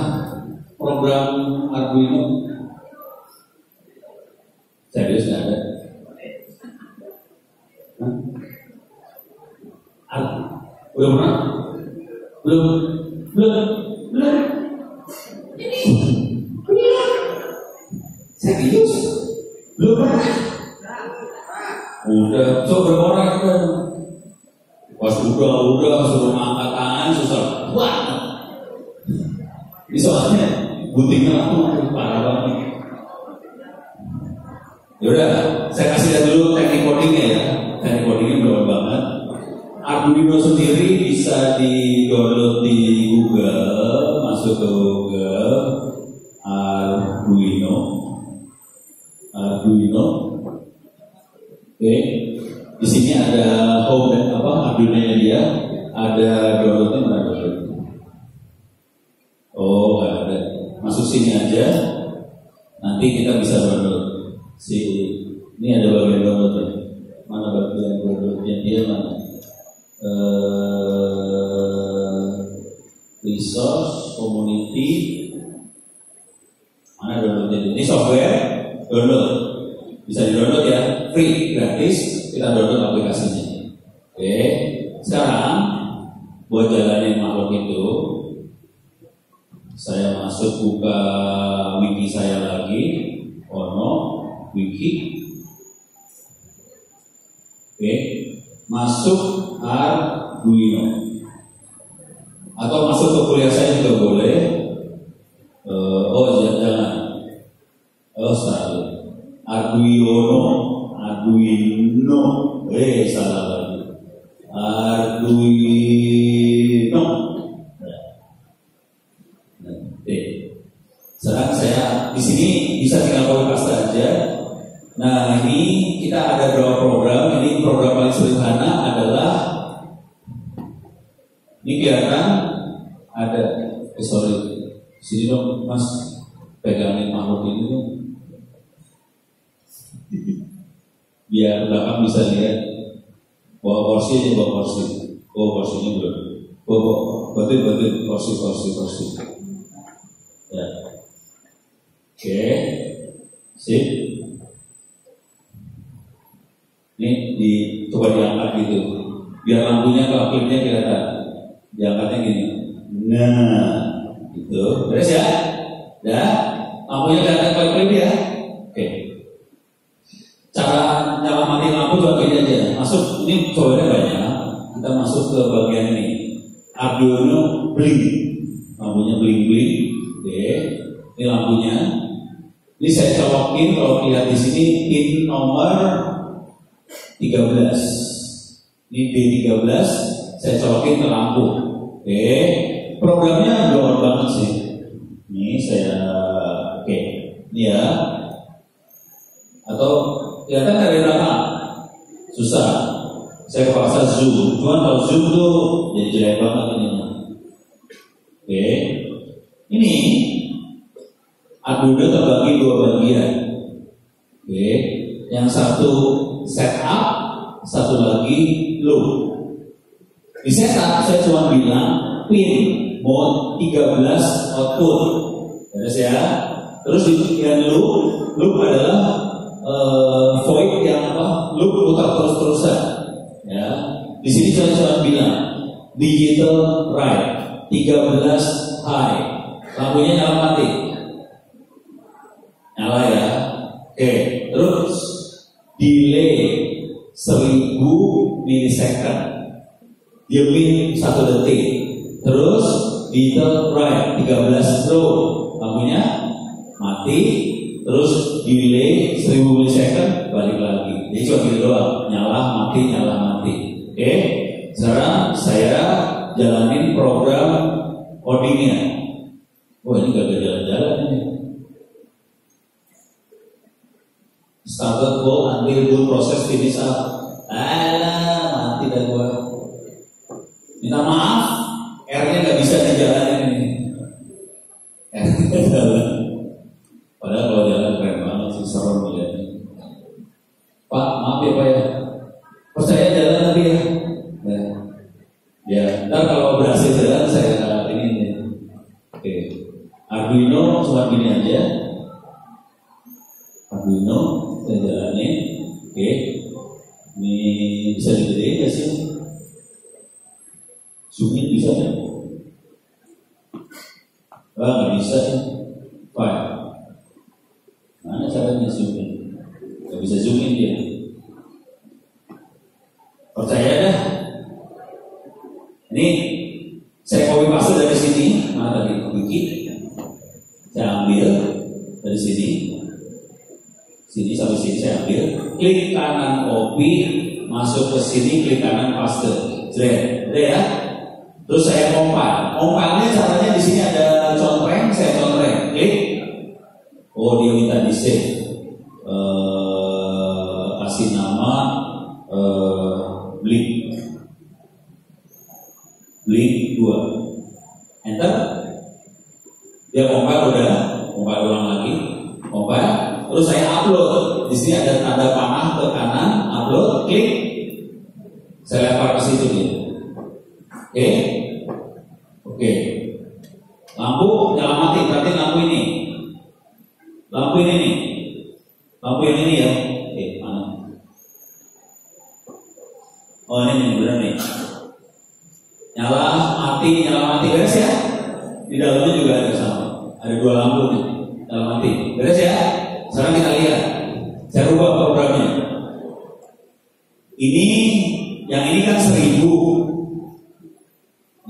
program Arduino? Serius nggak ada? Udah pernah? Belum. Serius? Belum pernah? Udah. So berapa orang itu? Pas udah suruh angkat tangan susah banget. Ini soalnya guntingnya aku parah banget. Yaudah, saya kasih lihat dulu teknik codingnya ya. Teknik codingnya berat banget. Arduino sendiri bisa di-download di Google, masuk ke Google, Arduino. Oke, di sini ada home dan Arduino-nya dia, ada downloadnya mana download? Oh, nggak ada. Masuk sini aja, nanti kita bisa download. Ini ada bagian downloadnya. Mana bagian downloadnya dia mana? Resource, community, mana downloadnya? Ini software, download, bisa di download ya, free, gratis. Kita download aplikasinya. Oke, sekarang buat jalanin makhluk itu, saya masuk buka wiki saya lagi, wiki. Oke, masuk Arduino atau masuk ke kuliah saya juga boleh. Jangan. Salah. Arduino. Salah lagi. Arduino. Sekarang saya di sini bisa tinggal copy paste aja. Nah, ini kita ada beberapa program. Ini program paling sederhana adalah ini kelihatan ada. Sini dong Mas, pegangin makhluk ini dong. Biar belakang bisa lihat. Bawa kursi aja, bawa kursi. Kursinya belum. Bantuin kursi. Ya. Oke, sip. Ini coba diangkat gitu, biar lampunya kalau klipnya kelihatan. Diangkatnya gini. Nah, gitu. Beres ya? Ya. Lampunya kelihatan kalau klip ya. Oke. Cara nyala mati lampu juga gini aja. Masuk, ini cobaannya banyak. Kita masuk ke bagian ini. Arduino blink. Lampunya blink. Oke. Ini lampunya. Ini saya colokin, kalau lihat di sini pin nomor 13. Ini D13 saya colokin ke lampu. Oke. Programnya gampang banget sih. Ini saya ini ya. Atau kelihatan dari belakang. Susah. Saya paksa zoom. Cuman kalau zoom tuh jadi jelek banget ini. Oke. Ini Arduino terbagi dua bagian. Oke. Yang satu setup, satu lagi loop. Di setup saya cuma bilang pin mode 13 output. Terus ya. Terus di bagian loop adalah void yang loop putar terus-terusan. Ya. Di sini saya cuma bilang digital write 13 high. Lampunya nyala mati. Nyala ya. Oke, terus delay 1000 milisecond. Diemin 1 detik. Terus digital write 13 row. Lampunya mati. Terus delay 1000 milisecond balik lagi. Jadi cuma gitu doang. Nyala mati. Oke. Sekarang saya jalanin program codingnya. Wah, ini gak ada jalan-jalan ini. Started go until good process finish up. Mati dah gua. Minta maaf, R-nya gak bisa dijalanin ini. R-nya gak jalan. Padahal kalau jalan keren banget sih, serem melihatnya. Pak, maaf ya Pak ya. Percaya jalan nanti ya. Ya, ntar kalau berhasil jalan saya ini nih. Oke. Arduino cuma gini aja. Arduino saya jalanin. Oke. Ini bisa digedein ya sih. Zoom in bisa ya? Nggak bisa ya? Fine. Mana caranya zoom in? Nggak bisa zoom in dia. Percaya dah. Ini saya copy paste dari sini. Mana tadi wiki? Saya ambil dari sini. Sini sampai sini saya ambil. Klik kanan copy, masuk ke sini, klik kanan paste. Udah ya. Terus saya compile. Compile-nya caranya di sini ada contreng, saya contreng. Klik. Oh, dia minta di save. Kasih nama Blink 2. Enter. Dia compile udah, compile ulang lagi. Compile. Terus saya upload. Di sini ada tanda panah ke kanan, upload, klik. Saya lempar ke situ dia. Oke. Lampu nyala mati, berarti lampu ini. Lampu ini nih. Lampu yang ini ya. Mana? Oh ini benar nih. Nyala mati beres ya. Di dalamnya juga ada sama. Ada 2 lampu nih. Nyala mati. Beres ya. Sekarang kita lihat. Saya rubah programnya. Ini yang ini kan 1000.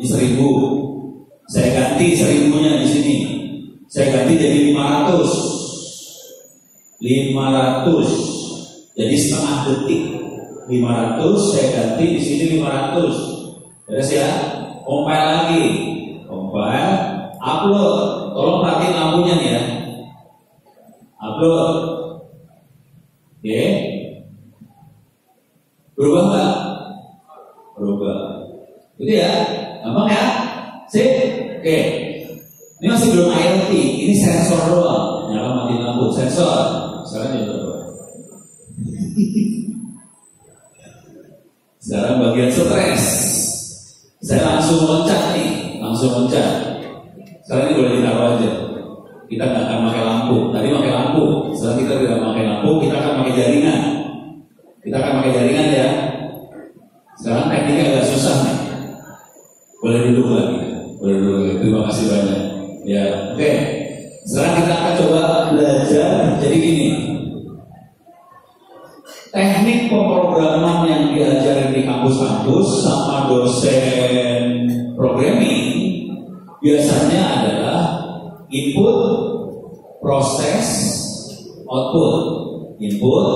Ini 1000. Saya ganti 1000-nya di sini. Saya ganti jadi 500. Jadi setengah detik. 500 saya ganti di sini 500. Beres ya. Compile lagi. Compile, upload. Tolong perhatiin lampunya nih ya. Upload. Oke. Berubah nggak? Berubah. Itu ya. Gampang ya? Sip. Oke. Ini masih belum IoT. Ini sensor doang. Nyala mati lampu sensor. Sekarang ya berubah. Sekarang bagian stres. Saya langsung loncat nih. Sekarang ini boleh ditaruh aja. Kita nggak akan pakai lampu. Tadi pakai lampu. Sekarang kita tidak pakai lampu. Kita akan pakai jaringan. Ya. Sekarang tekniknya agak susah nih. Boleh duduk lagi. Terima kasih banyak. Ya, oke. Sekarang kita akan coba belajar. Jadi gini. Teknik pemrograman yang diajarin di kampus-kampus sama dosen programming biasanya adalah input, proses, output. Input,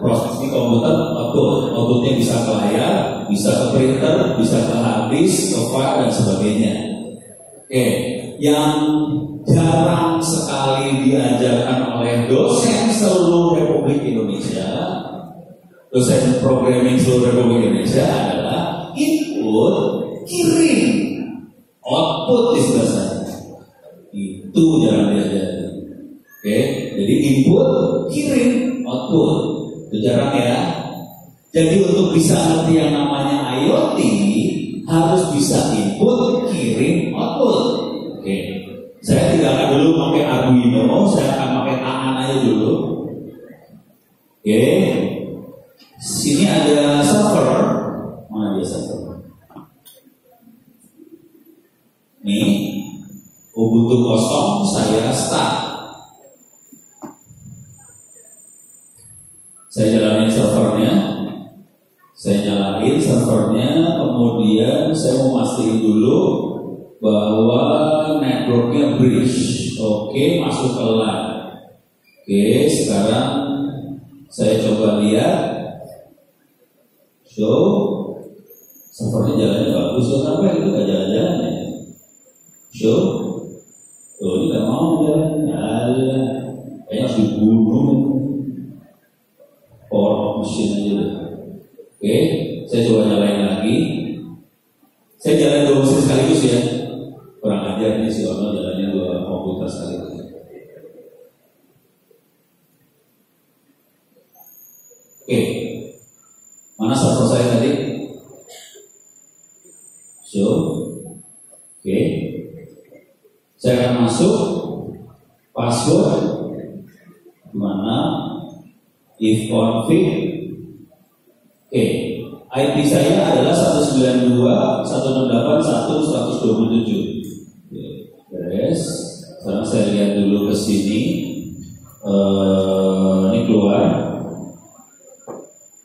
proses di komputer, output. Outputnya bisa ke layar, bisa ke printer, bisa ke hard disk, ke file dan sebagainya. Oke, yang jarang sekali diajarkan oleh dosen seluruh Republik Indonesia, dosen programming seluruh Republik Indonesia adalah input, kirim, output di sebelah sana. Itu jarang diajarkan. Oke, jadi input, kirim, output. Itu jarang ya. Jadi untuk bisa ngerti yang namanya IoT harus bisa input, kirim, output. Oke, saya tidak akan dulu pakai Arduino, saya akan pakai tangan aja dulu. Oke. Sini ada server. Mana dia server? Nih, Ubuntu kosong, saya start. Saya jalanin servernya. Saya nyalain servernya, kemudian saya mau mastiin dulu bahwa networknya bridge. Oke, masuk ke LAN. Oke, sekarang saya coba lihat. Show, servernya jalannya bagus, kenapa itu gak jalan-jalan ya? Show, ini gak mau jalan, kayaknya harus dibunuh. Power mesin aja deh. Oke, saya coba nyalain lagi. Saya jalan 2 mesin sekaligus ya. Kurang ajar nih si Ono jalannya 2 komputer sekaligus. Oke. Mana server saya tadi? Oke. Saya akan masuk password mana if config. Oke. IP saya adalah 192.168.1.127. Beres. Sekarang saya lihat dulu ke sini. Ini keluar.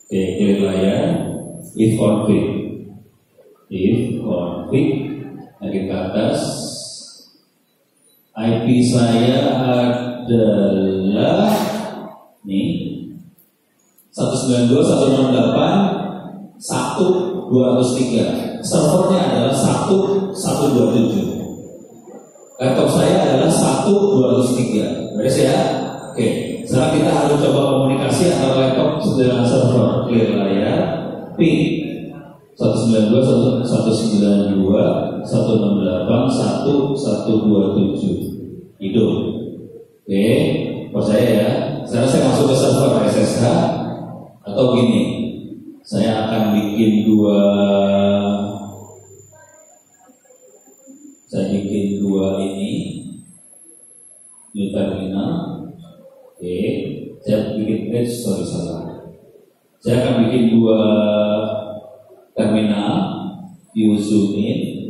Oke, clear layar. If config, lagi ke atas. IP saya adalah nih 192.168.1.203. Servernya adalah 1.127. Laptop saya adalah 1.203. Beres ya? Oke. Sekarang kita harus coba komunikasi antara laptop dengan server. Clear layar. Ping 192.168.1.127. Hidup. Oke. Percaya ya. Sekarang saya masuk ke server SSH. Atau gini, saya akan bikin dua ini new terminal. Oke, saya bikin salah. Saya akan bikin dua terminal, view zoom in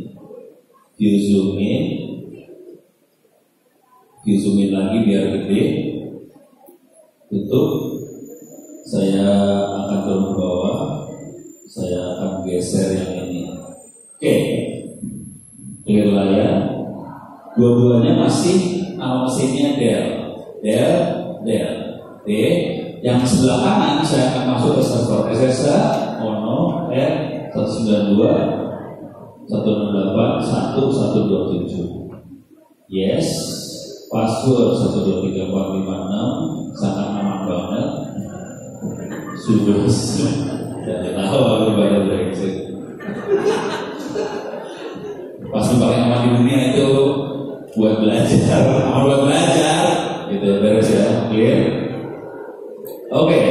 lagi biar gede. Tutup. Saya akan turun ke bawah. Saya akan geser yang ini. Oke. Clear layar. Dua-duanya masih nama mesinnya Dell. Oke. Yang sebelah kanan saya akan masuk ke server SSH Ono R192.168.1.127. Yes. Password 123456 sangat aman banget. Sudah tidak tahu aku bayar Brexit. Pasti paling aman di dunia itu buat belajar, gitu. Beres ya, clear. Oke.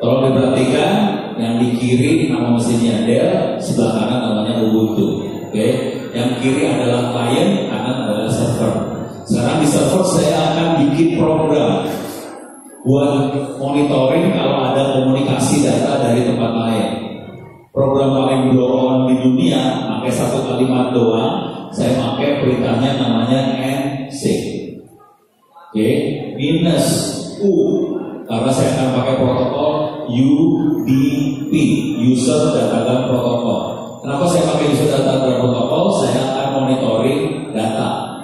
Tolong diperhatikan yang di kiri nama mesinnya Dell, sebelah kanan namanya Ubuntu. Oke. Yang kiri adalah client, kanan adalah server. Sekarang di server saya akan bikin program buat monitoring kalau ada komunikasi data dari tempat lain. Program paling blow di dunia pakai satu kalimat doang. Saya pakai perintahnya namanya nsync. Oke, minus U karena saya akan pakai protokol UDP, User Datagram Protocol. Kenapa saya pakai User Datagram Protocol? Saya akan monitoring data,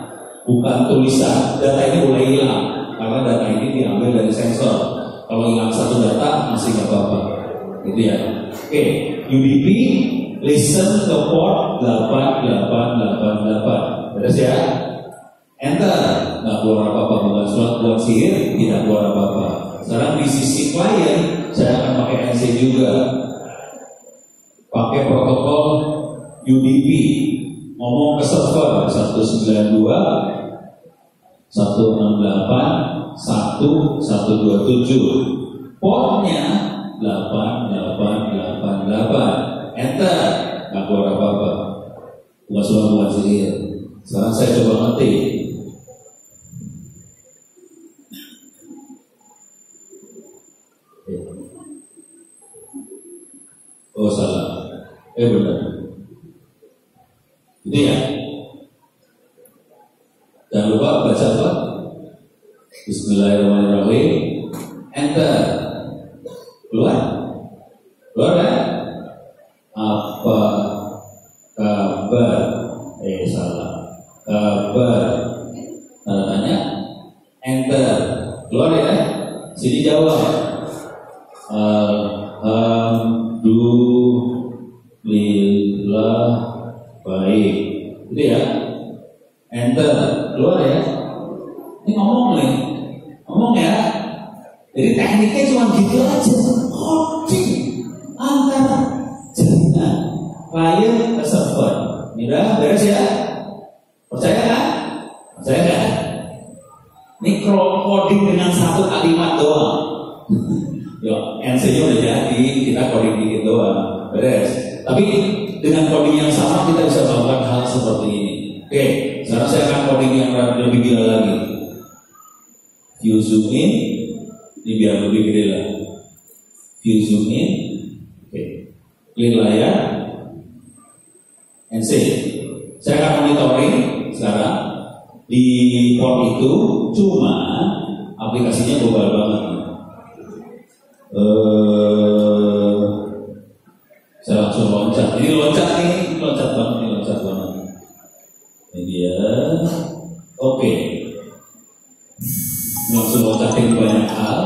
bukan tulisan. Data ini boleh hilang karena data ini diambil dari sensor. Kalau hilang satu data masih nggak apa-apa, gitu ya. Oke, UDP listen ke port 8888. Beres ya? Enter, nggak keluar apa-apa, bukan surat buat sihir, tidak keluar apa-apa. Sekarang di sisi klien, saya akan pakai NC juga, pakai protokol UDP, ngomong ke server 192.168.1.127, portnya 8888. Enter, nggak keluar apa-apa, bukan surat buat sihir. Sekarang saya coba ngetik. Oh salah, benar. Itu ya. Jangan lupa baca apa? Bismillahirrahmanirrahim. Enter. Keluar ya? Apa kabar? Salah. Kabar. Tanda tanya. Enter. Keluar ya? Sini jawab. Alhamdulillah baik. Itu ya. Enter. Keluar ya. Ini ngomong ya. Jadi tekniknya cuma gitu aja. Coding antara jaringan klien ke server. Ini udah beres ya. Percaya kan? Ini coding dengan satu kalimat doang. Yo, NC-nya udah jadi, kita coding dikit doang, beres. Tapi dengan coding yang sama kita bisa melakukan hal seperti ini. Oke, sekarang saya akan coding yang lebih gila lagi. View zoom in, ini biar lebih gede lah. View zoom in, oke. Klik layar. NC. Saya akan monitoring sekarang di port itu, cuma aplikasinya global banget. Saya langsung loncat. Ini loncat banget. Ini dia. Oke. Langsung loncatin banyak hal.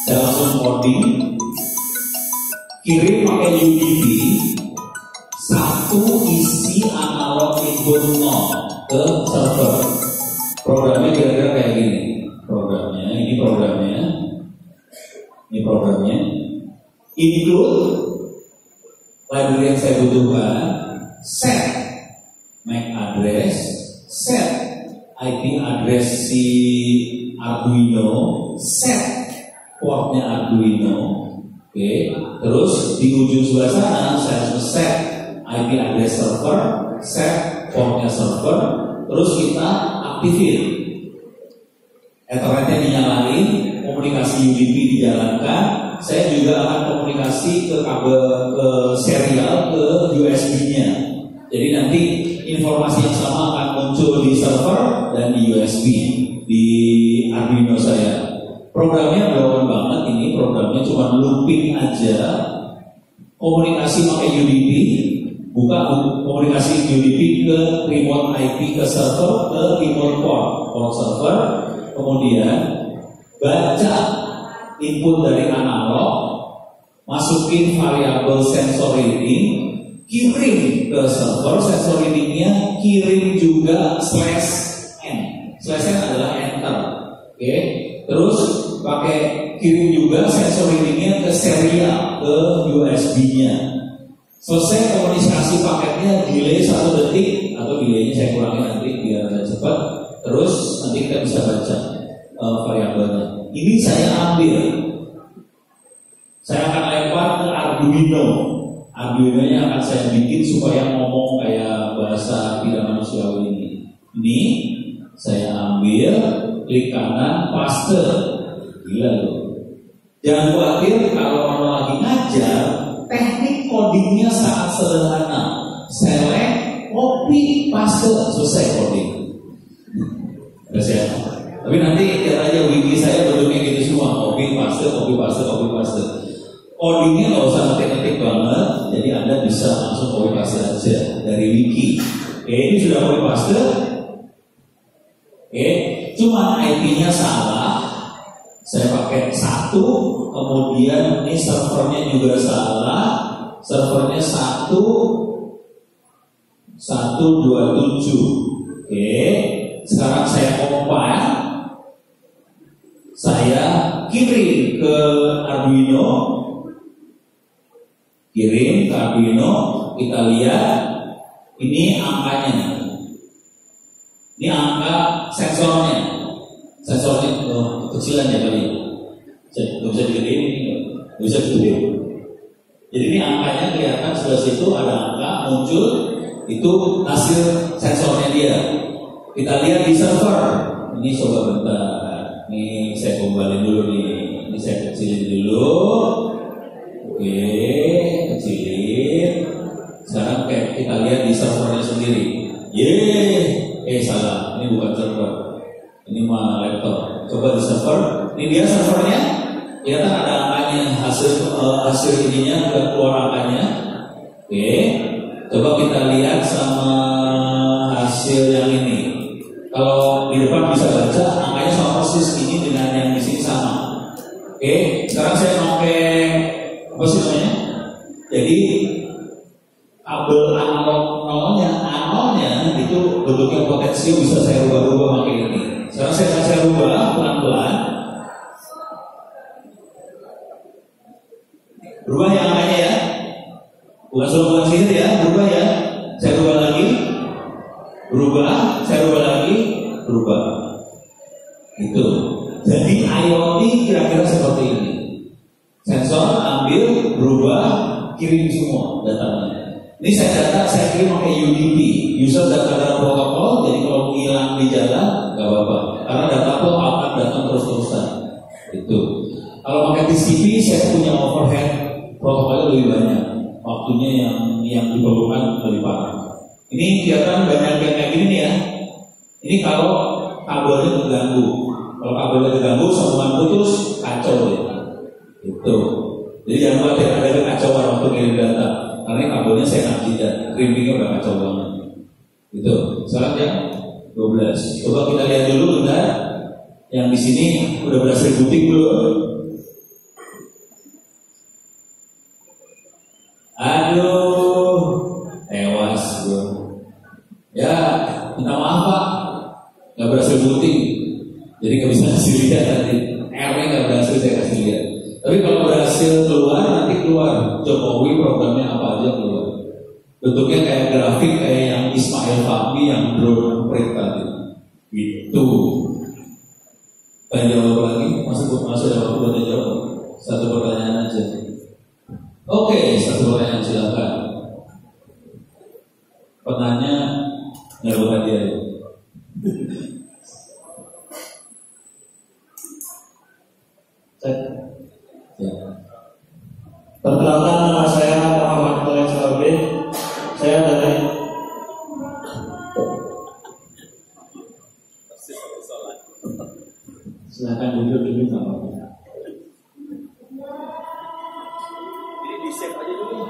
Saya langsung coding. Kirim pakai UDP. Satu isi analog input 0 ke server. Programnya kira-kira kayak gini. Ini programnya. Include library yang saya butuhkan. Set MAC address. Set IP address si Arduino. Set portnya Arduino. Oke. Terus di ujung sebelah sana saya harus set IP address server, set portnya server, terus kita aktifin. Ethernetnya dinyalain, komunikasi UDP dijalankan. Saya juga akan komunikasi ke kabel ke serial ke USB-nya. Jadi nanti informasi yang sama akan muncul di server dan di USB di Arduino saya. Programnya gampang banget ini, programnya cuma looping aja. Komunikasi pakai UDP, buka komunikasi UDP ke remote IP ke server ke remote port server, kemudian baca input dari analog, masukin variabel sensor reading, kirim ke server sensor readingnya, kirim juga /n. /n adalah enter. Oke. Terus pakai kirim juga sensor readingnya ke serial ke USB-nya. Selesai komunikasi paketnya, delay 1 detik atau delaynya saya kurangi nanti biar agak cepat. Terus nanti kita bisa baca variabelnya. Ini saya ambil, saya akan lempar ke Arduino. Arduino-nya akan saya bikin supaya ngomong kayak bahasa tidak manusiawi ini. Ini saya ambil, klik kanan, paste. Gila loh. Jangan khawatir kalau orang lagi ngajar, teknik codingnya sangat sederhana. Select, copy, paste, selesai coding. Selesai. Tapi nanti lihat aja wiki saya bentuknya gitu semua, copy paste. Codingnya nggak usah ngetik-ngetik banget, jadi Anda bisa langsung copy paste aja dari wiki. Oke, ini sudah copy paste. Oke, cuma IP-nya salah. Saya pakai 1, kemudian ini servernya juga salah. Servernya 127. Oke, sekarang saya compile. Saya kirim ke Arduino. Kita lihat ini angkanya. Ini angka sensornya. Kecilan ya kali. Nggak bisa digedein ini, nggak bisa digedein. Jadi ini angkanya kelihatan sebelah situ ada angka muncul, itu hasil sensornya dia. Kita lihat di server. Ini coba bentar. Ini saya kembali dulu nih. Ini saya kecilin dulu. Oke, kecilin. Sekarang kita lihat di servernya sendiri. Salah. Ini bukan server. Ini mah laptop. Coba di server. Ini dia servernya. Kelihatan ada angkanya. Hasil ininya keluar angkanya. Oke. Coba kita lihat sama hasil yang ini. Kalau di depan bisa baca angkanya sama persis ini dengan yang di sini sama. Oke. Sekarang saya pakai apa sih namanya? Jadi kabel analog nolnya itu bentuknya potensial bisa saya rubah-rubah pakai ini. Sekarang saya rubah pelan-pelan. Rubah ya angkanya ya. Bukan suruh sini ya, berubah ya. Saya rubah lagi. Saya rubah lagi. Itu. Jadi IoT kira-kira seperti ini. Sensor ambil, berubah, kirim semua datanya. Ini saya kirim pakai UDP, User Data Protocol. Jadi kalau hilang di jalan nggak apa-apa, karena data itu akan datang terus-terusan. Itu. Kalau pakai TCP saya punya overhead protokolnya lebih banyak. waktunya yang diperlukan lebih parah. Ini kelihatan banyak yang kayak gini nih ya. Ini kalau kabelnya terganggu. Kalau kabelnya terganggu, sambungan putus, kacau ya. Itu. Jadi jangan khawatir ada kekacauan waktu kirim data. Karena kabelnya saya nggak tidak, crimpingnya udah kacau banget. Itu. Sekarang ya 12. Coba kita lihat dulu benar. Yang di sini udah berhasil booting belum? Aduh, tewas bro. Ya, minta maaf Pak, nggak berhasil booting, jadi nggak bisa kasih lihat tadi. R-nya nggak berhasil saya kasih lihat. Tapi kalau berhasil keluar, nanti keluar Jokowi programnya apa aja keluar. Bentuknya kayak grafik kayak yang Ismail Fahmi yang drone print tadi. Gitu. Tanya jawab lagi, masuk ada waktu buat jawab. Satu pertanyaan aja. Oke, satu pertanyaan silakan. Penanya nggak bukan dia. Ya. Perkenalkan, nama saya Muhammad Khalid Salbi. Saya dari Silakan duduk nggak apa-apa. Ini di save aja dulu.